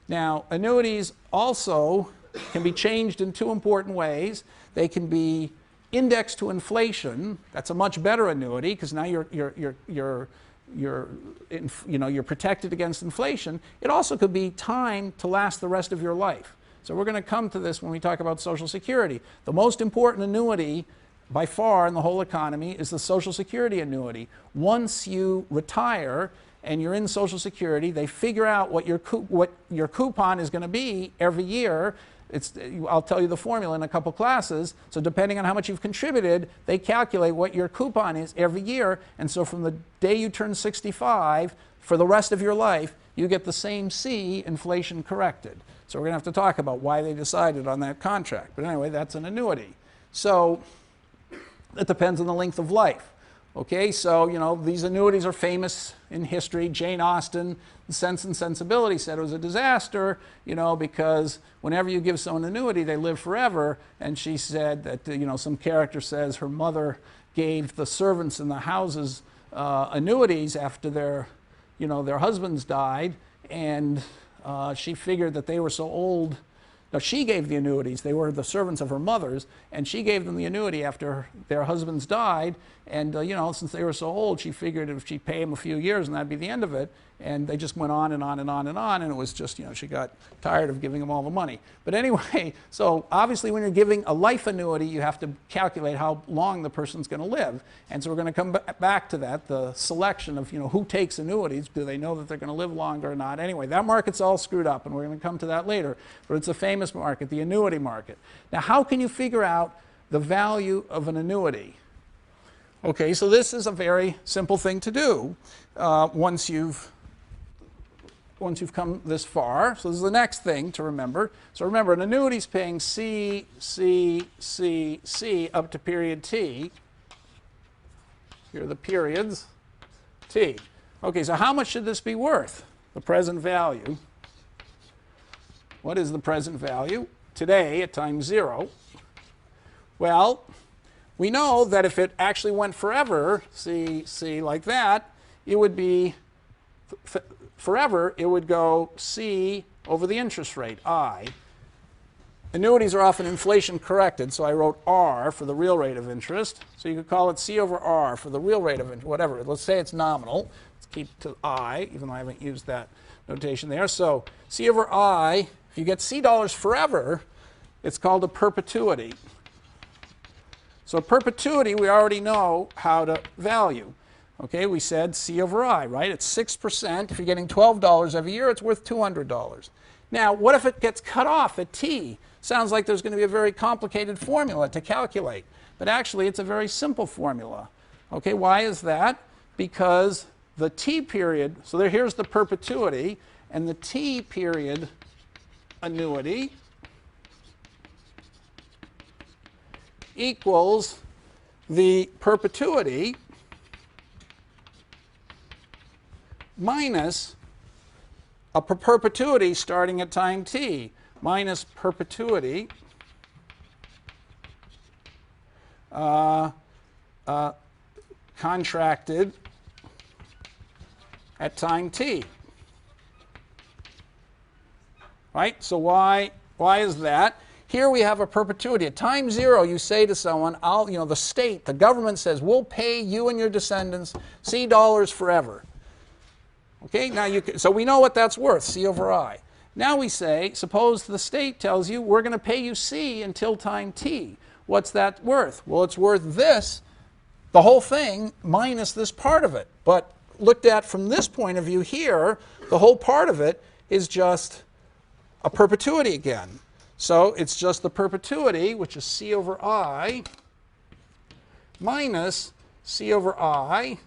Now, annuities also can be changed in two important ways. They can be indexed to inflation. That's a much better annuity because now you're protected against inflation. It also could be timed to last the rest of your life. So we're going to come to this when we talk about Social Security. The most important annuity by far in the whole economy is the Social Security annuity. Once you retire and you're in Social Security, they figure out what your coupon is going to be every year. I'll tell you the formula in a couple classes. So depending on how much you've contributed, they calculate what your coupon is every year. And so from the day you turn 65, for the rest of your life, you get the same C, inflation corrected. So we're going to have to talk about why they decided on that contract. But anyway, that's an annuity. So it depends on the length of life. Okay, so, you know, these annuities are famous in history. Jane Austen, Sense and Sensibility, said it was a disaster, you know, because whenever you give someone an annuity, they live forever. And she said that, you know, some character says her mother gave the servants in the houses annuities after their husbands died, and she figured that they were so old. Now, she gave the annuities. They were the servants of her mother's, and she gave them the annuity after their husbands died. And, you know, since they were so old, she figured if she'd pay them a few years and that'd be the end of it. And they just went on and on and on and on, and it was just, you know, she got tired of giving them all the money. But anyway, so obviously when you're giving a life annuity, you have to calculate how long the person's going to live. And so we're going to come back to that, the selection of, you know, who takes annuities. Do they know that they're going to live longer or not? Anyway, that market's all screwed up, and we're going to come to that later. But it's a famous market, the annuity market. Now, how can you figure out the value of an annuity? Okay, so this is a very simple thing to do once you've come this far. So this is the next thing to remember. So remember, an annuity is paying C, C, C, C up to period T. Here are the periods, T. Okay, so how much should this be worth? The present value. What is the present value? Today at time 0. Well, we know that if it actually went forever, C, C, like that, it would be forever, it would go C over the interest rate, I. Annuities are often inflation corrected, so I wrote R for the real rate of interest. So you could call it C over R for the real rate of interest, whatever. Let's say it's nominal. Let's keep to I, even though I haven't used that notation there. So C over I, if you get C dollars forever, it's called a perpetuity. So perpetuity, we already know how to value. Okay, we said C over I, right? It's 6%. If you're getting $12 every year, it's worth $200. Now, what if it gets cut off at T? Sounds like there's going to be a very complicated formula to calculate. But actually, it's a very simple formula. Okay, why is that? Because the T period, so here's the perpetuity, and the T period annuity equals the perpetuity minus a perpetuity starting at time T, minus perpetuity contracted at time T. Right? So why is that? Here we have a perpetuity. At time 0, you say to someone, the state, the government says, we'll pay you and your descendants C dollars forever. Okay, now so we know what that's worth, C over I. Now we say, suppose the state tells you, we're going to pay you C until time t. What's that worth? Well, it's worth this, the whole thing, minus this part of it. But looked at from this point of view here, the whole part of it is just a perpetuity again. So it's just the perpetuity, which is C over I, minus C over I,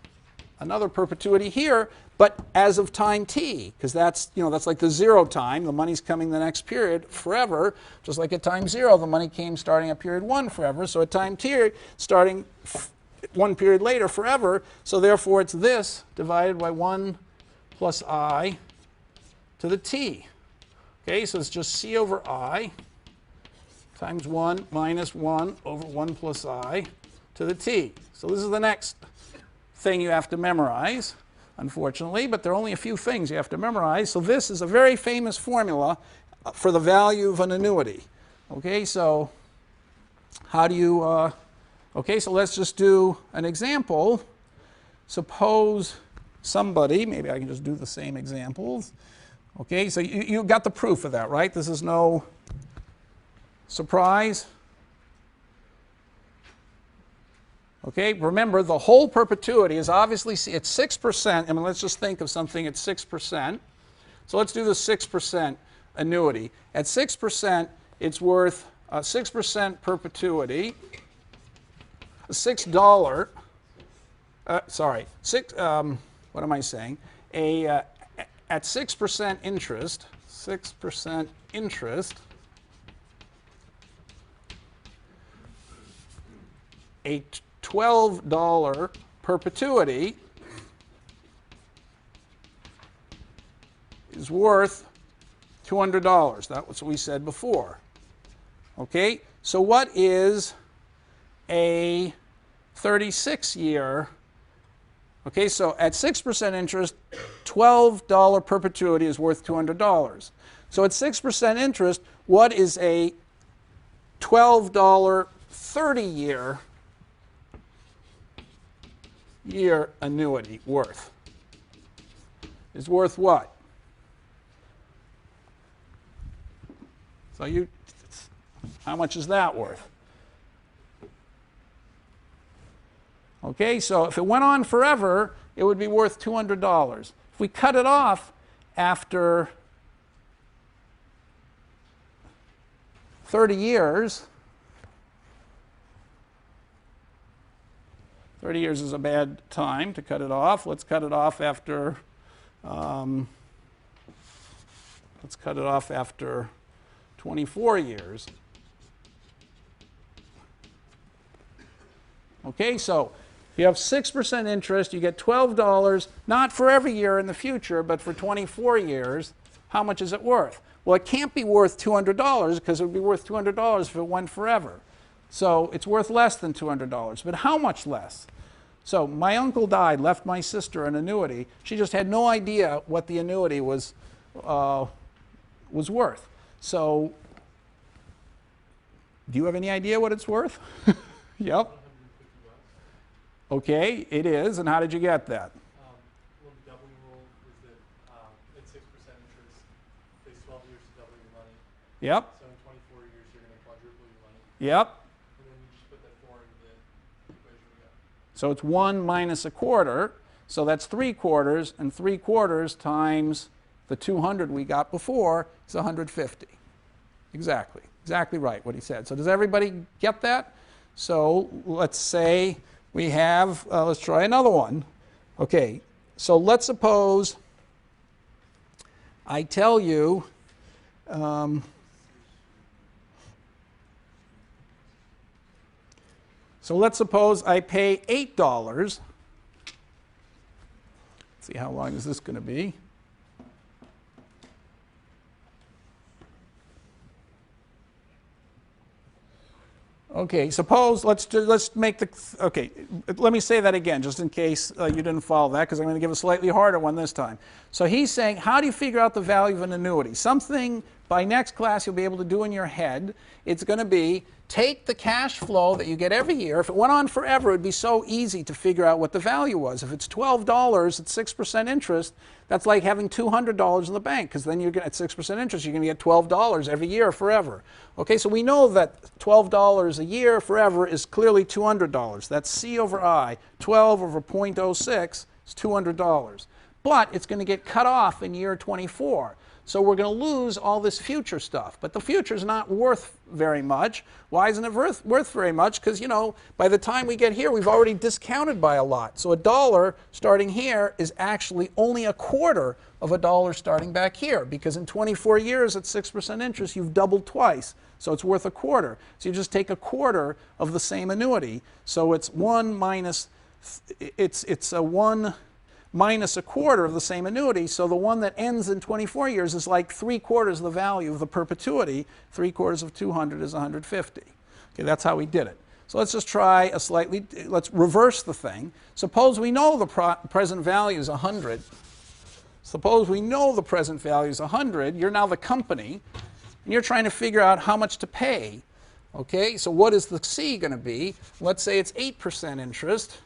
another perpetuity here, but as of time t, because that's like the 0 time. The money's coming the next period forever, just like at time 0, the money came starting at period 1 forever. So at time t, starting 1 period later forever. So therefore, it's this divided by 1 plus I to the t. Okay, so it's just C over I times 1 minus 1 over 1 plus I to the t. So this is the next thing you have to memorize, unfortunately, but there are only a few things you have to memorize. So this is a very famous formula for the value of an annuity. Okay, so how do you, okay, so let's just do an example. Suppose somebody, maybe I can just do the same examples. Okay, so you got the proof of that, right? This is no surprise. Okay, remember the whole perpetuity is obviously, it's 6%. I mean, let's just think of something at 6%. So let's do the 6% annuity. At 6%, it's worth 6% perpetuity, $6. Sorry, what am I saying? At 6% interest, 6% interest, a $12 perpetuity is worth $200. That was what we said before. Okay, so what is a 36-year? Okay, so at 6% interest, $12 perpetuity is worth $200. So at 6% interest, what is a $12 30-year annuity worth? Is worth what? So how much is that worth? Okay, so if it went on forever, it would be worth $200. If we cut it off after 30 years, 30 years is a bad time to cut it off. Let's cut it off after, 24 years. Okay, so if you have 6% interest, you get $12, not for every year in the future, but for 24 years. How much is it worth? Well, it can't be worth $200 because it would be worth $200 if it went forever. So it's worth less than $200. But how much less? So my uncle died, left my sister an annuity. She just had no idea what the annuity was worth. So do you have any idea what it's worth? Yep. Okay, it is. And how did you get that? Well, the doubling rule is that at 6% interest, it takes 12 years to double your money. Yep. So in 24 years, you're going to quadruple your money. Yep. And then you just put that 4 into the equation we got. So it's 1 minus a quarter. So that's 3/4, and 3/4 times the 200 we got before is 150. Exactly. Exactly right what he said. So does everybody get that? So let's say we have, let's try another one. Okay, so let's suppose I tell you, so let's suppose I pay $8. Let's see, how long is this going to be? Okay, suppose, let's make the, okay, let me say that again, just in case you didn't follow that, because I'm going to give a slightly harder one this time. So he's saying, how do you figure out the value of an annuity? Something by next class you'll be able to do in your head. It's going to be take the cash flow that you get every year. If it went on forever, it would be so easy to figure out what the value was. If it's $12 at 6% interest, that's like having $200 in the bank, because then you're going at 6% interest, you're going to get $12 every year forever. Okay, so we know that $12 a year forever is clearly $200. That's C over I. 12 over 0.06 is $200. But it's going to get cut off in year 24. So we're going to lose all this future stuff. But the future is not worth very much. Why isn't it worth very much? Because, you know, by the time we get here, we've already discounted by a lot. So $1 starting here is actually only a quarter of $1 starting back here. Because in 24 years at 6% interest, you've doubled twice. So it's worth a quarter. So you just take a quarter of the same annuity. So it's 1 minus, it's a 1 minus a quarter of the same annuity, so the one that ends in 24 years is like 3/4 of the value of the perpetuity. 3/4 of 200 is 150. Okay, that's how we did it. So let's just try a slightly, let's reverse the thing. Suppose we know the present value is 100. Suppose we know the present value is 100. You're now the company, and you're trying to figure out how much to pay. Okay, so what is the C going to be? Let's say it's 8% interest.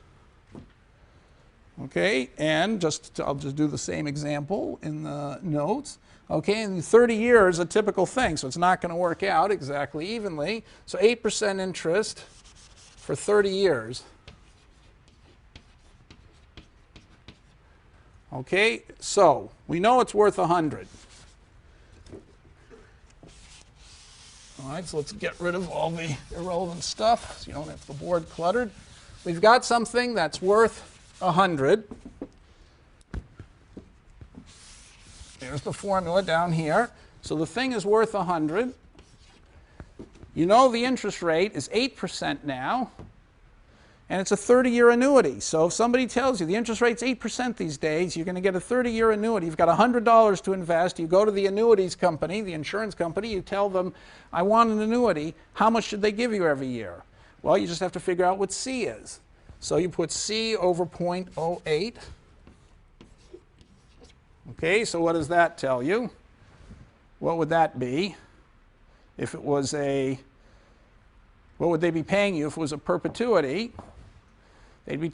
Okay, and I'll just do the same example in the notes. Okay, in 30 years, a typical thing, so it's not going to work out exactly evenly. So 8% interest for 30 years. Okay, so we know it's worth 100. All right, so let's get rid of all the irrelevant stuff so you don't have the board cluttered. We've got something that's worth 100. There's the formula down here. So the thing is worth 100. You know the interest rate is 8% now, and it's a 30-year annuity. So if somebody tells you the interest rate's 8% these days, you're going to get a 30-year annuity. You've got $100 to invest. You go to the annuities company, the insurance company, you tell them, I want an annuity. How much should they give you every year? Well, you just have to figure out what C is. So you put C over 0.08. Okay, so what does that tell you? What would that be if it was a, what would they be paying you if it was a perpetuity? They'd be,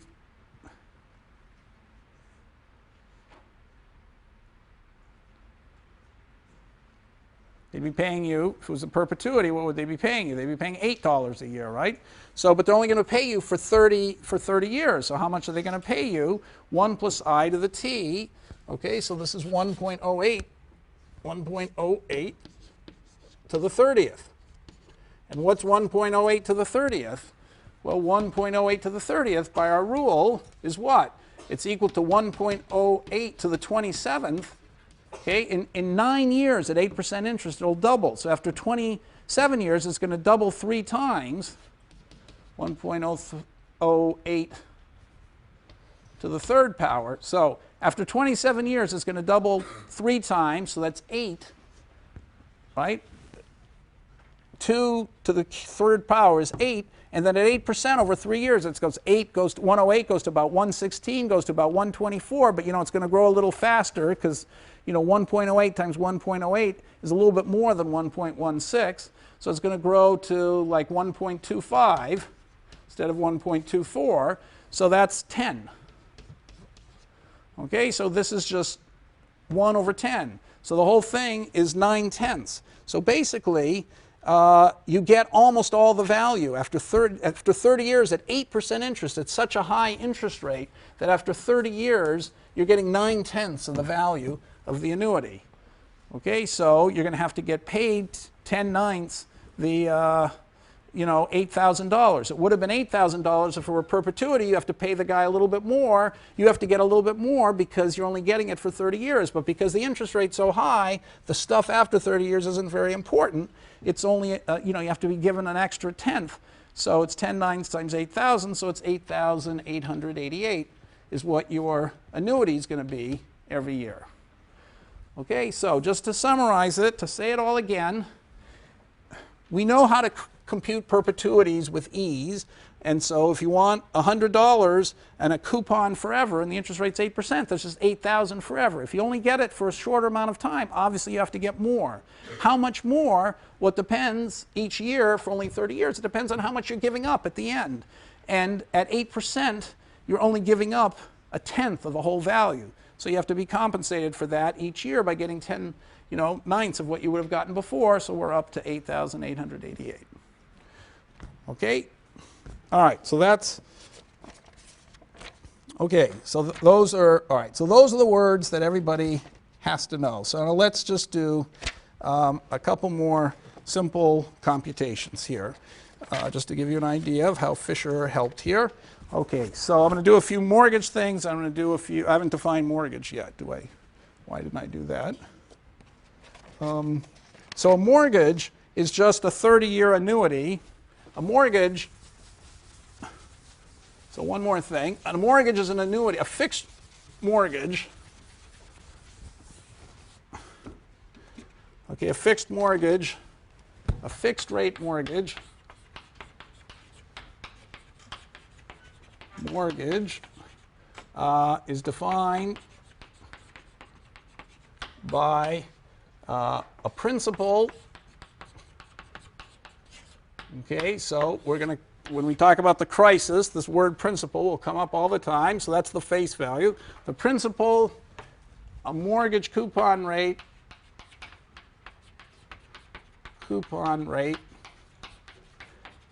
paying you, if it was a perpetuity, what would they be paying you? They'd be paying $8 a year, right? So, but they're only going to pay you for 30 years. So how much are they going to pay you? 1 plus I to the t. Okay, so this is 1.08 to the 30th. And what's 1.08 to the 30th? Well, 1.08 to the 30th by our rule is what? It's equal to 1.08 to the 27th. Okay, in 9 years at 8% interest, it'll double. So after 27 years, it's going to double 3 times. 1.08 to the 3rd power. So after 27 years, it's going to double 3 times. So that's 8, right? 2 to the 3rd power is 8. And then at 8% over 3 years, it goes 8 goes to 108, goes to about 116, goes to about 124. But, you know, it's going to grow a little faster because, you know, 1.08 times 1.08 is a little bit more than 1.16. So it's going to grow to like 1.25 instead of 1.24. So that's 10. Okay, so this is just 1 over 10. So the whole thing is 9/10. So basically, you get almost all the value after 30 years at 8% interest. It's such a high interest rate that after 30 years, you're getting 9/10 of the value of the annuity. Okay, so you're going to have to get paid 10/9 the $8,000. It would have been $8,000 if it were perpetuity. You have to pay the guy a little bit more. You have to get a little bit more because you're only getting it for 30 years. But because the interest rate's so high, the stuff after 30 years isn't very important. It's only, you have to be given an extra 1/10. So it's 10/9 times 8,000, so it's 8,888 is what your annuity is going to be every year. Okay, so just to summarize it, to say it all again, we know how to compute perpetuities with ease. And so if you want $100 and a coupon forever and the interest rate's 8%, that's just $8,000 forever. If you only get it for a shorter amount of time, obviously you have to get more. How much more? Well, it depends each year for only 30 years. It depends on how much you're giving up at the end. And at 8%, you're only giving up a tenth of the whole value. So you have to be compensated for that each year by getting 10 ninths of what you would have gotten before. So we're up to 8,888. Okay? All right, so that's, okay, so those are, all right, so those are the words that everybody has to know. So now let's just do a couple more simple computations here, just to give you an idea of how Fisher helped here. Okay, so I'm going to do a few mortgage things. I'm going to do a few, I haven't defined mortgage yet, do I? Why didn't I do that? So a mortgage is just a 30-year annuity. A mortgage, so one more thing. A mortgage is an annuity, a fixed mortgage. Okay, a fixed mortgage, a fixed rate mortgage. Mortgage is defined by a principal. Okay, so we're going to, when we talk about the crisis, this word principal will come up all the time, so that's the face value. The principal, a mortgage coupon rate,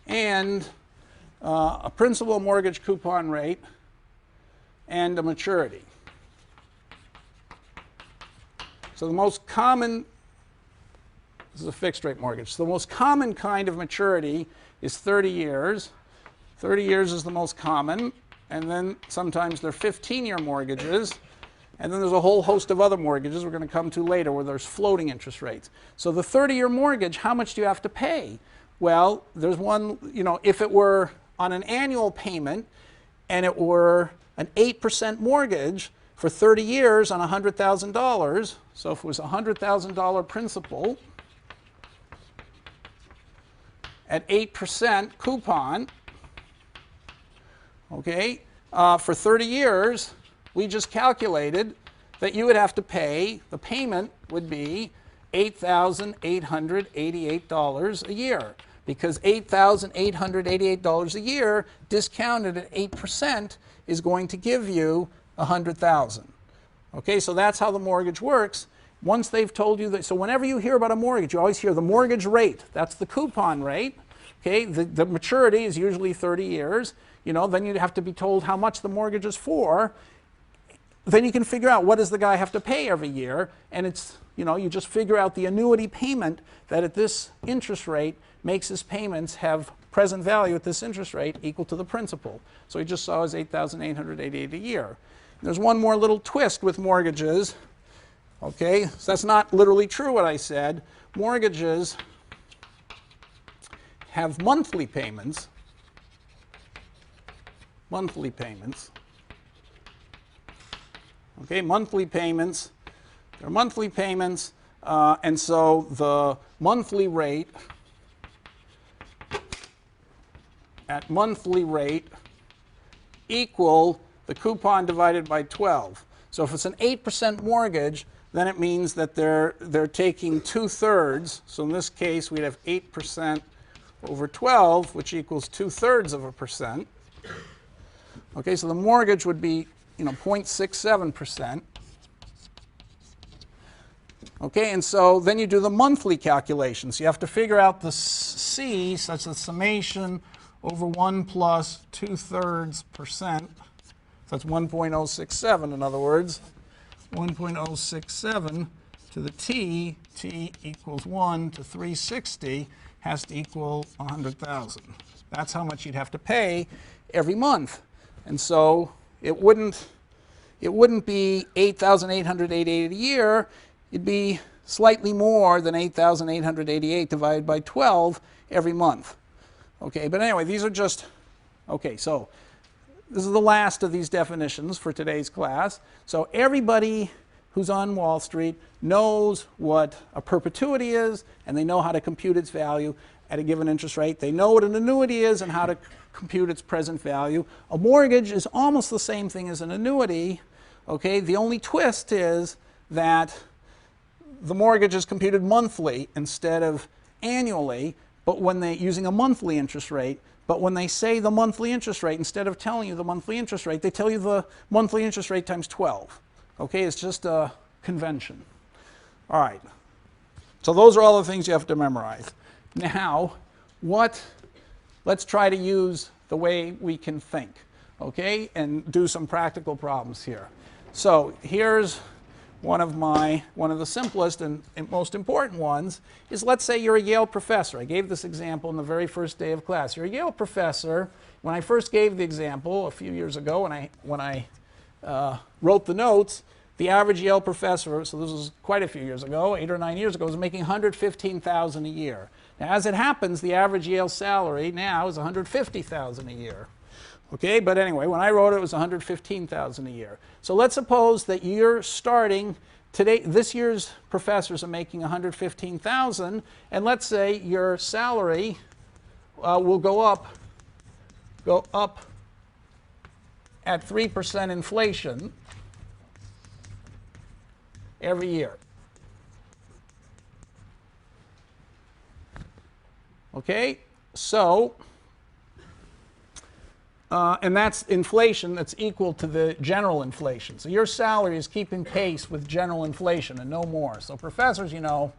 and a principal mortgage coupon rate, and a maturity. So the most common, this is a fixed rate mortgage, so the most common kind of maturity is 30 years. 30 years is the most common, and then sometimes they're 15-year mortgages, and then there's a whole host of other mortgages we're going to come to later where there's floating interest rates. So the 30-year mortgage, how much do you have to pay? Well, there's one, if it were on an annual payment and it were an 8% mortgage for 30 years on $100,000, so if it was a $100,000 principal at 8% coupon, okay, for 30 years, we just calculated that you would have to pay, the payment would be $8,888 a year, because $8,888 a year discounted at 8% is going to give you $100,000. Okay, so that's how the mortgage works. Once they've told you that, so whenever you hear about a mortgage, you always hear the mortgage rate. That's the coupon rate. Okay, the maturity is usually 30 years. Then you'd have to be told how much the mortgage is for. Then you can figure out what does the guy have to pay every year, and it's, you just figure out the annuity payment that at this interest rate makes his payments have present value at this interest rate equal to the principal. So he just saw his $8,888 a year. There's one more little twist with mortgages. Okay, so that's not literally true what I said. Mortgages have monthly payments. Monthly payments. Okay, monthly payments. They're monthly payments, and so the monthly rate at monthly rate equal the coupon divided by 12. So if it's an 8% mortgage, then it means that they're taking 2/3. So in this case, we'd have 8% over 12, which equals 2/3%. Okay, so the mortgage would be 0.67%. Okay, and so then you do the monthly calculations. You have to figure out the C, such as summation over 1 plus 2/3%. So that's 1.067, in other words. 1.067 to the t equals 1 to 360 has to equal 100,000. That's how much you'd have to pay every month. And so it wouldn't be 8,888 a year. It'd be slightly more than 8,888 divided by 12 every month. Okay, but anyway, these are just, okay, so this is the last of these definitions for today's class. So everybody who's on Wall Street knows what a perpetuity is, and they know how to compute its value at a given interest rate. They know what an annuity is and how to compute its present value. A mortgage is almost the same thing as an annuity. Okay, the only twist is that the mortgage is computed monthly instead of annually, but when they using a monthly interest rate. But when they say the monthly interest rate, instead of telling you the monthly interest rate, they tell you the monthly interest rate times 12. Okay, it's just a convention. All right. So those are all the things you have to memorize. Now, let's try to use the way we can think, okay, and do some practical problems here. So here's one of the simplest and most important ones is, let's say you're a Yale professor. I gave this example in the very first day of class. You're a Yale professor. When I first gave the example a few years ago, when I wrote the notes, the average Yale professor, so this was quite a few years ago, 8 or 9 years ago, was making $115,000 a year. Now, as it happens, the average Yale salary now is $150,000 a year. Okay, but anyway, when I wrote it, it was $115,000 a year. So let's suppose that you're starting today. This year's professors are making $115,000, and let's say your salary will go up at 3% inflation every year. Okay, so. And that's inflation that's equal to the general inflation. So your salary is keeping pace with general inflation and no more. So professors, you know,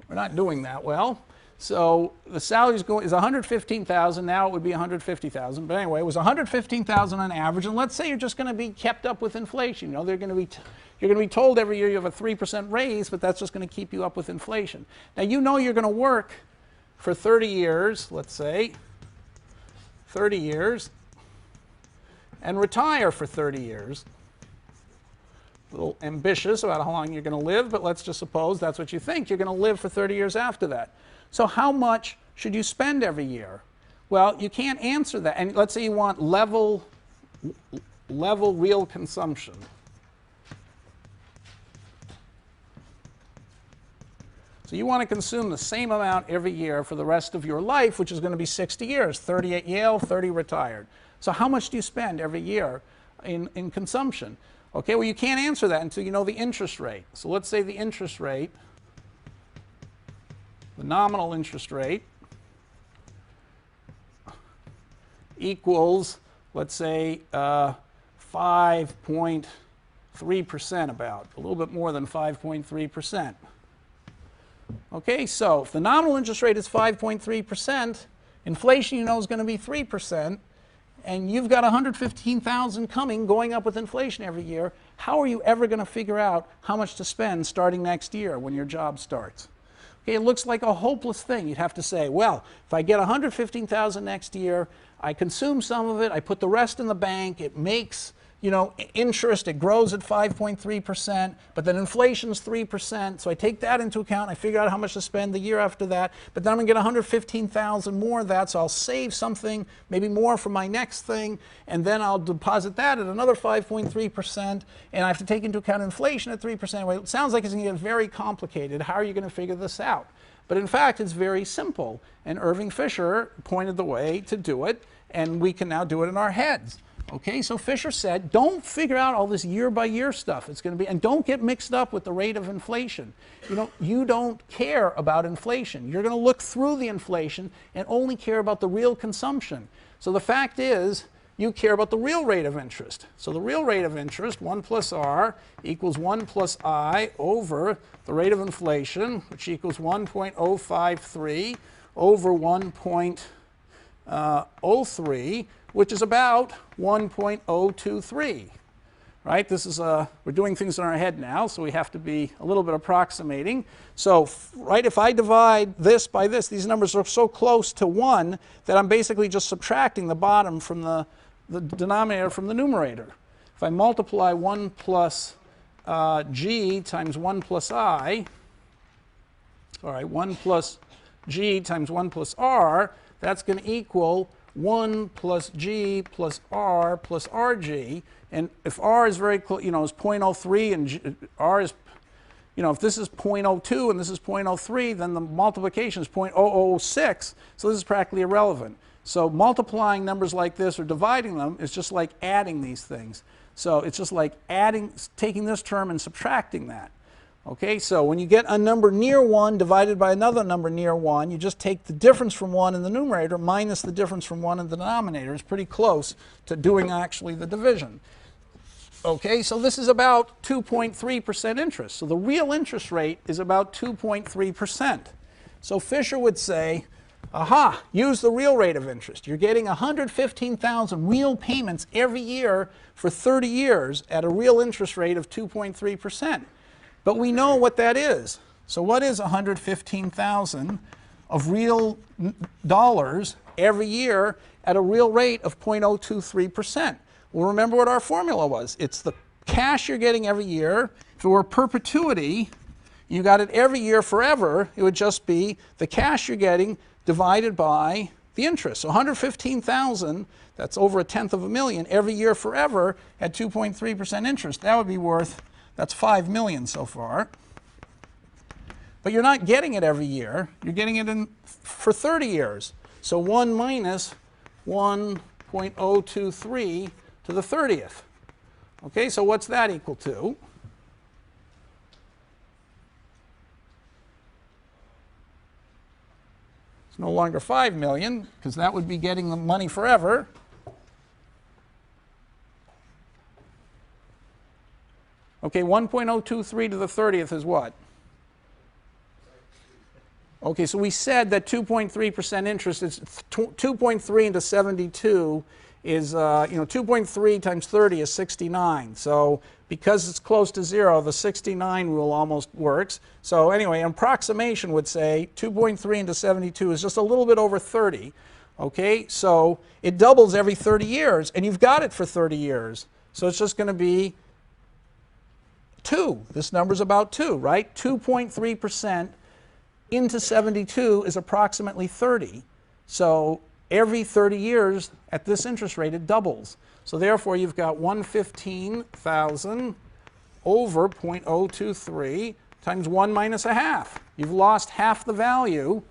we're not doing that well. So the salary is $115,000. Now it would be $150,000. But anyway, it was $115,000 on average. And let's say you're just going to be kept up with inflation. You know, you're going to be told every year you have a 3% raise, but that's just going to keep you up with inflation. Now you know you're going to work for 30 years, let's say, 30 years. And retire for 30 years. A little ambitious about how long you're going to live, but let's just suppose that's what you think. You're going to live for 30 years after that. So how much should you spend every year? Well, you can't answer that. And let's say you want level real consumption. So you want to consume the same amount every year for the rest of your life, which is going to be 60 years, 30 at Yale, 30 retired. So how much do you spend every year in consumption? Okay, well, you can't answer that until you know the interest rate. So let's say the interest rate, the nominal interest rate, equals, let's say, 5.3% about, a little bit more than 5.3%. Okay, so if the nominal interest rate is 5.3%, inflation, you know, is going to be 3%. And you've got $115,000 coming, going up with inflation every year. How are you ever going to figure out how much to spend starting next year when your job starts? Okay, it looks like a hopeless thing. You'd have to say, well, if I get $115,000 next year, I consume some of it, I put the rest in the bank, it makes, you know, interest, it grows at 5.3%, but then inflation's 3%, so I take that into account, I figure out how much to spend the year after that, but then I'm going to get $115,000 more of that, so I'll save something, maybe more for my next thing, and then I'll deposit that at another 5.3%, and I have to take into account inflation at 3%. Anyway, it sounds like it's going to get very complicated. How are you going to figure this out? But in fact, it's very simple, and Irving Fisher pointed the way to do it, and we can now do it in our heads. Okay, so Fisher said, don't figure out all this year-by-year stuff. It's going to be, and don't get mixed up with the rate of inflation. You don't care about inflation. You're going to look through the inflation and only care about the real consumption. So the fact is, you care about the real rate of interest. So the real rate of interest, 1 plus r, equals 1 plus I over the rate of inflation, which equals 1.053 over 1.03, which is about 1.023, right? This is we're doing things in our head now, so we have to be a little bit approximating. So, right, if I divide this by this, these numbers are so close to 1 that I'm basically just subtracting the bottom from the denominator from the numerator. If I multiply 1 plus g times 1 plus I, sorry, 1 plus g times 1 plus r, that's going to equal 1 plus G plus R plus RG. And if R is very close, is 0.03 and R is, if this is 0.02 and this is 0.03, then the multiplication is 0.006. So this is practically irrelevant. So multiplying numbers like this or dividing them is just like adding these things. So it's just like taking this term and subtracting that. Okay, so when you get a number near 1 divided by another number near 1, you just take the difference from 1 in the numerator minus the difference from 1 in the denominator. It's pretty close to doing actually the division. Okay, so this is about 2.3% interest. So the real interest rate is about 2.3%. So Fisher would say, aha, use the real rate of interest. You're getting 115,000 real payments every year for 30 years at a real interest rate of 2.3%. But we know what that is. So what is 115,000 of real dollars every year at a real rate of 0.023%? Well, remember what our formula was. It's the cash you're getting every year. If it were perpetuity, you got it every year forever, it would just be the cash you're getting divided by the interest. So 115,000, that's over 1/10 of a million, every year forever at 2.3% interest. That would be worth, that's 5 million so far. But you're not getting it every year. You're getting it for 30 years. So 1 minus 1.023 to the 30th. Okay, so what's that equal to? It's no longer 5 million, because that would be getting the money forever. Okay, 1.023 to the 30th is what? Okay, so we said that 2.3% interest is 2.3 into 72 is, 2.3 times 30 is 69. So because it's close to 0, the 69 rule almost works. So anyway, an approximation would say 2.3 into 72 is just a little bit over 30. Okay, so it doubles every 30 years, and you've got it for 30 years. So it's just going to be 2. This number's about 2, right? 2.3% into 72 is approximately 30. So every 30 years at this interest rate, it doubles. So therefore, you've got 115,000 over 0.023 times 1 minus a half. You've lost half the value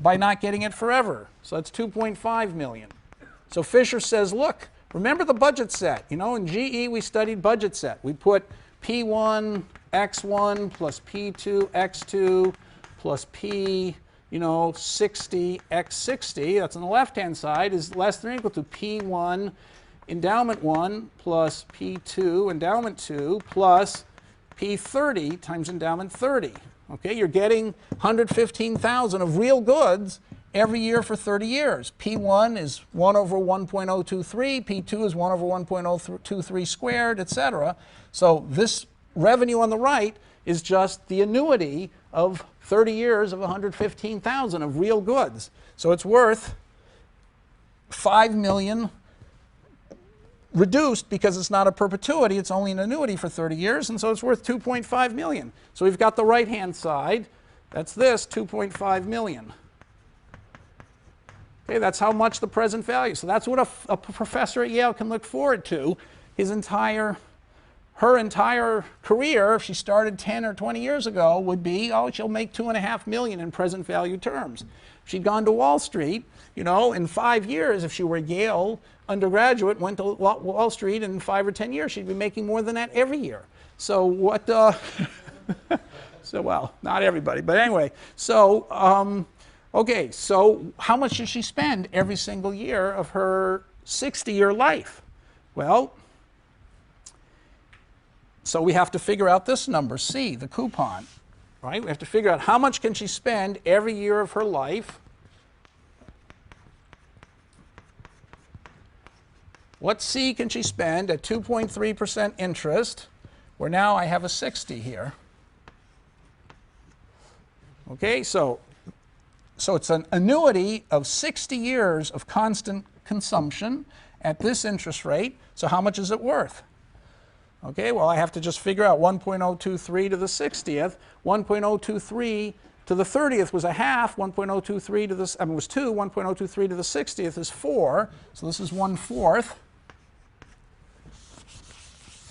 by not getting it forever. So that's 2.5 million. So Fisher says, look, remember the budget set. In GE, we studied budget set. We put P1 x1 plus P2 x2 plus P 60 x 60, that's on the left-hand side, is less than or equal to P1 endowment 1 plus P2 endowment 2 plus P30 times endowment 30. Okay, you're getting 115,000 of real goods every year for 30 years. P1 is 1 over 1.023, P2 is 1 over 1.023 squared, etc. So this revenue on the right is just the annuity of 30 years of 115,000 of real goods. So it's worth 5 million reduced because it's not a perpetuity, it's only an annuity for 30 years, and so it's worth 2.5 million. So we've got the right-hand side, that's this, 2.5 million. Okay, that's how much the present value. So that's what a professor at Yale can look forward to her entire career, if she started 10 or 20 years ago, would be, she'll make 2.5 million in present value terms. If she'd gone to Wall Street, in 5 years, if she were a Yale undergraduate, went to Wall Street, in 5 or 10 years, she'd be making more than that every year. So what, well, not everybody, but anyway. So, okay, so how much does she spend every single year of her 60-year life? Well, so we have to figure out this number, C, the coupon, right? We have to figure out how much can she spend every year of her life. What C can she spend at 2.3% interest, where now I have a 60 here. Okay, so it's an annuity of 60 years of constant consumption at this interest rate. So how much is it worth? Okay, well, I have to just figure out 1.023 to the 60th. 1.023 to the 30th was a half. 1.023 to this, was 2. 1.023 to the 60th is 4. So this is 1/4.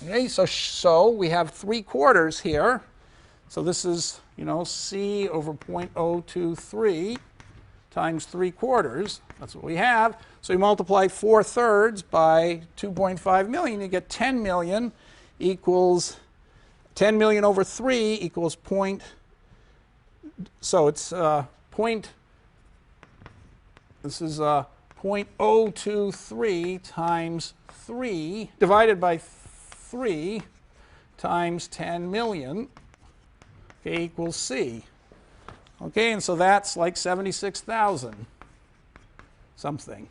Okay, so we have 3/4 here. So this is, C over 0.023 times 3/4. That's what we have. So you multiply 4/3 by 2.5 million. You get 10 million equals 10 million over 3 equals so it's this is 0.023 times 3 divided by 3 times 10 million, okay, equals C. Okay, and so that's like 76,000 something.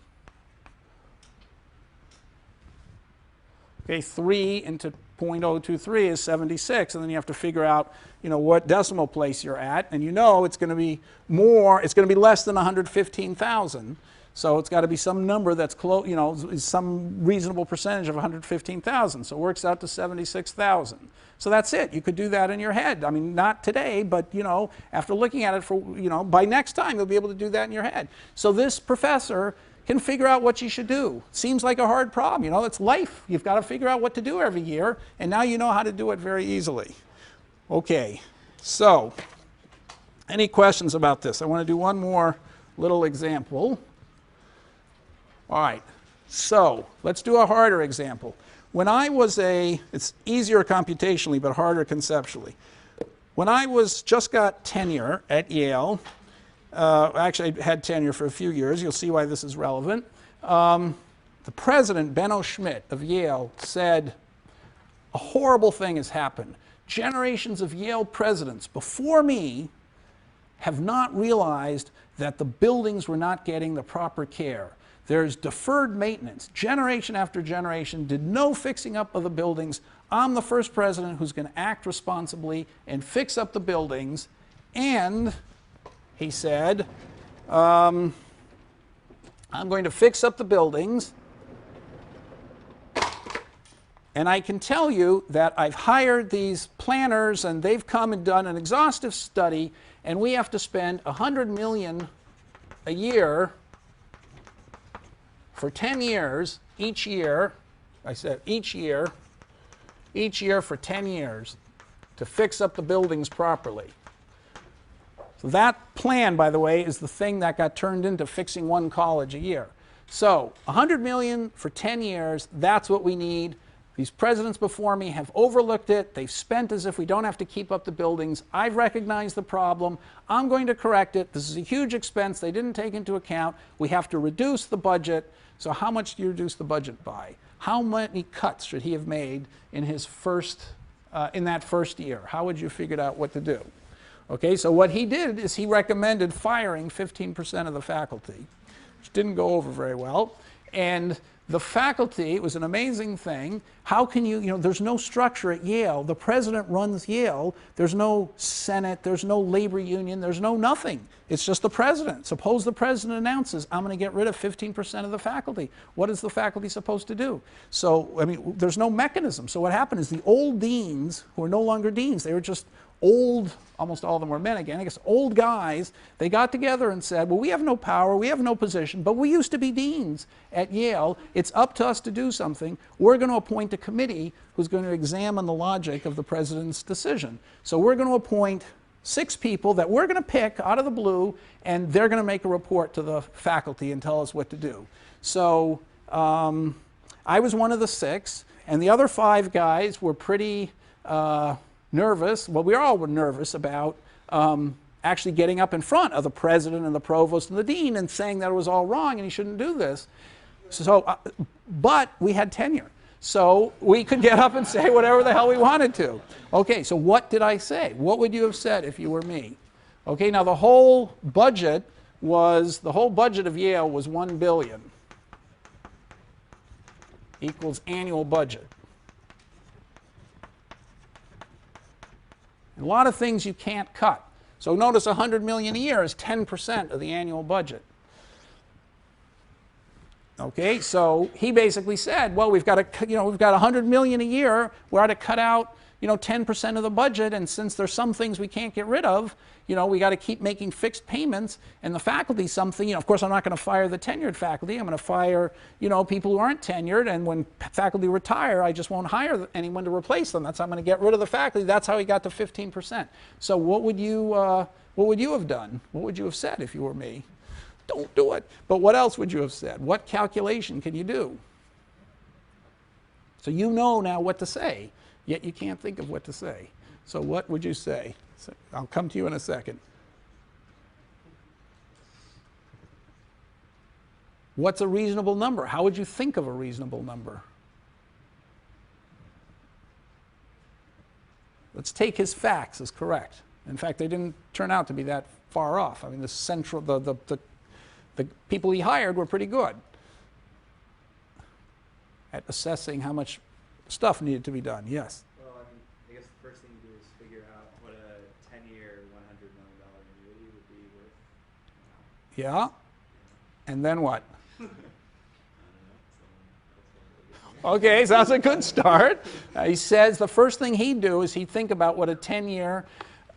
Okay, 3 into 0.023 is 76, and then you have to figure out, what decimal place you're at, and it's going to be it's going to be less than 115,000. So it's got to be some number that's close, some reasonable percentage of 115,000. So it works out to 76,000. So that's it. You could do that in your head. I mean, not today, but after looking at it for, by next time you'll be able to do that in your head. So this professor can figure out what you should do. Seems like a hard problem, it's life. You've got to figure out what to do every year, and now you know how to do it very easily. Okay, so any questions about this? I want to do one more little example. All right, so let's do a harder example. When I was it's easier computationally but harder conceptually. When I just got tenure at Yale, actually I had tenure for a few years, you'll see why this is relevant. The president, Benno Schmidt of Yale, said a horrible thing has happened. Generations of Yale presidents before me have not realized that the buildings were not getting the proper care. There's deferred maintenance. Generation after generation did no fixing up of the buildings. I'm the first president who's going to act responsibly and fix up the buildings. And he said, I'm going to fix up the buildings. And I can tell you that I've hired these planners, and they've come and done an exhaustive study, and we have to spend $100 million a year for 10 years, each year, I said each year for 10 years to fix up the buildings properly. So that plan, by the way, is the thing that got turned into fixing one college a year. So $100 million for 10 years, that's what we need. These presidents before me have overlooked it. They've spent as if we don't have to keep up the buildings. I've recognized the problem. I'm going to correct it. This is a huge expense they didn't take into account. We have to reduce the budget. So how much do you reduce the budget by? How many cuts should he have made in his in that first year? How would you figure out what to do? Okay, so what he did is he recommended firing 15% of the faculty, which didn't go over very well. And the faculty, it was an amazing thing. How can there's no structure at Yale. The president runs Yale. There's no Senate. There's no labor union. There's no nothing. It's just the president. Suppose the president announces, I'm going to get rid of 15% of the faculty. What is the faculty supposed to do? So, there's no mechanism. So what happened is the old deans, who are no longer deans, they were just old, almost all of them were men again, I guess old guys, they got together and said, well, we have no power, we have no position, but we used to be deans at Yale. It's up to us to do something. We're going to appoint a committee who's going to examine the logic of the president's decision. So we're going to appoint 6 people that we're going to pick out of the blue, and they're going to make a report to the faculty and tell us what to do. So I was one of the 6, and the other 5 guys were pretty nervous. Well, we all were nervous about actually getting up in front of the president and the provost and the dean and saying that it was all wrong and he shouldn't do this. So, but we had tenure. So we could get up and say whatever the hell we wanted to. Okay, so what did I say? What would you have said if you were me? Okay, now the whole budget of Yale was $1 billion equals annual budget. A lot of things you can't cut. So notice $100 million a year is 10% of the annual budget. Okay, so he basically said, well, we've got $100 million a year. We ought to cut out, 10% of the budget, and since there's some things we can't get rid of, we got to keep making fixed payments, and the faculty something, of course I'm not going to fire the tenured faculty, I'm going to fire, people who aren't tenured, and when faculty retire, I just won't hire anyone to replace them. That's how I'm going to get rid of the faculty. That's how he got to 15%. So what would you have done? What would you have said if you were me? Don't do it. But what else would you have said? What calculation can you do? So you know now what to say, yet you can't think of what to say. So what would you say? So I'll come to you in a second. What's a reasonable number? How would you think of a reasonable number? Let's take his facts as correct. In fact, they didn't turn out to be that far off. I mean, the people he hired were pretty good at assessing how much stuff needed to be done. Yes? Well, I guess the first thing you do is figure out what a 10-year, $100 million annuity would be worth. Yeah? And then what? Okay, so that's a good start. He says the first thing he'd do is he'd think about what a 10-year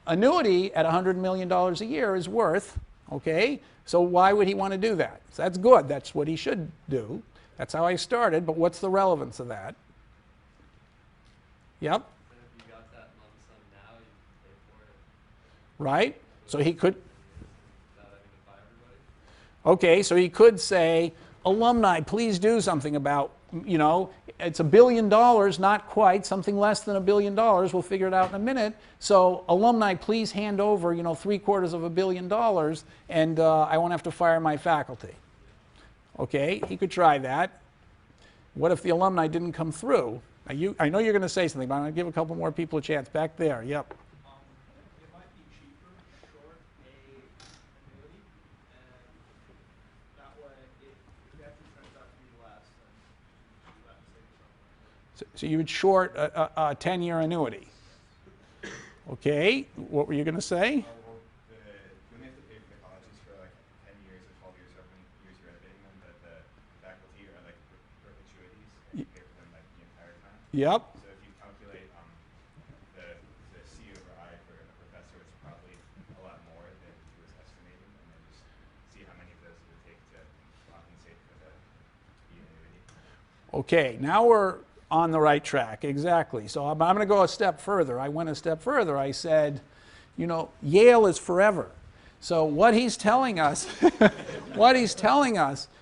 annuity at $100 million a year is worth. Okay? So why would he want to do that? So that's good. That's what he should do. That's how I started, but what's the relevance of that? Yep. And if you got that lump sum now, you can pay for it. Right? So he could... Without having to fire everybody. Okay, so he could say, alumni, please do something about, it's $1 billion, not quite, something less than $1 billion. We'll figure it out in a minute. So alumni, please hand over, $750 million, and I won't have to fire my faculty. Okay, he could try that. What if the alumni didn't come through? Now I know you're going to say something, but I'm going to give a couple more people a chance. Back there, yep. It might be cheaper to short a annuity, and that way, if it actually turns out to be less, then you have to save something. So you would short a 10-year annuity. Okay, what were you going to say? Well, you only have to pay for the colleges for like 10 years or 12 years, or how many years you're editing them, but the faculty are like perpetuities, and you pay for them like the entire time. Yep. So if you calculate the C over I for a professor, it's probably a lot more than he was estimating, and then just see how many of those it would take to compensate for the annuity. Okay, now we're on the right track, exactly. So I'm going to go a step further. I went a step further. I said, Yale is forever. So what he's telling us,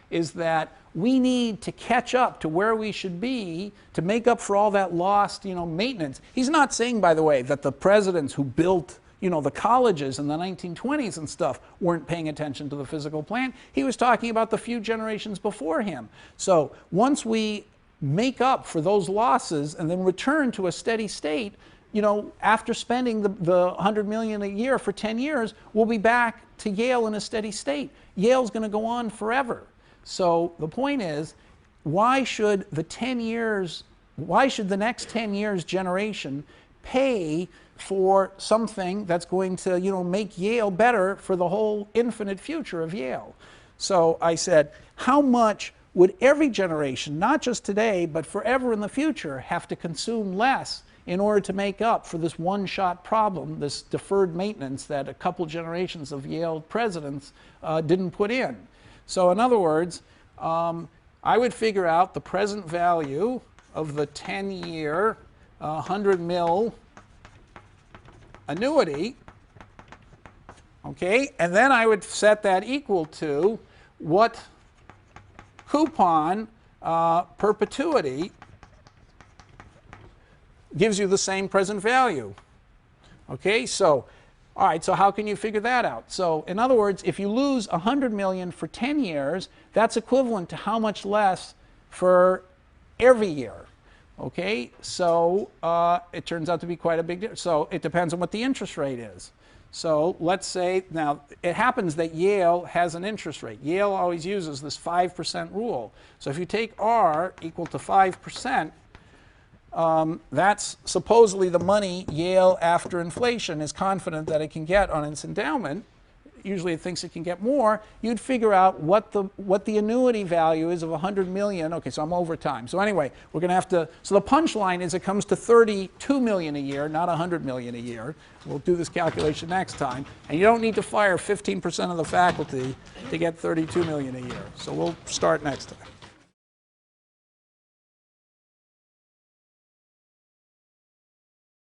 is that we need to catch up to where we should be to make up for all that lost, maintenance. He's not saying, by the way, that the presidents who built, the colleges in the 1920s and stuff weren't paying attention to the physical plant. He was talking about the few generations before him. So once we make up for those losses and then return to a steady state, after spending the $100 million a year for 10 years, we'll be back to Yale in a steady state. Yale's going to go on forever. So the point is, why should the next 10 years generation pay for something that's going to, make Yale better for the whole infinite future of Yale? So I said, how much would every generation, not just today, but forever in the future, have to consume less in order to make up for this one-shot problem, this deferred maintenance that a couple generations of Yale presidents didn't put in? So in other words, I would figure out the present value of the 10-year, 100 mil annuity, okay, and then I would set that equal to what coupon perpetuity gives you the same present value. Okay, so, all right, so how can you figure that out? So, in other words, if you lose $100 million for 10 years, that's equivalent to how much less for every year. Okay, so it turns out to be quite a big difference. So it depends on what the interest rate is. So let's say, now it happens that Yale has an interest rate. Yale always uses this 5% rule. So if you take R equal to 5%, that's supposedly the money Yale, after inflation, is confident that it can get on its endowment. usually it thinks it can get more, you'd figure out what the annuity value is of 100 million. Okay, so I'm over time. So anyway, we're going to have to, so the punchline is it comes to 32 million a year, not 100 million a year. We'll do this calculation next time. And you don't need to fire 15% of the faculty to get 32 million a year. So we'll start next time.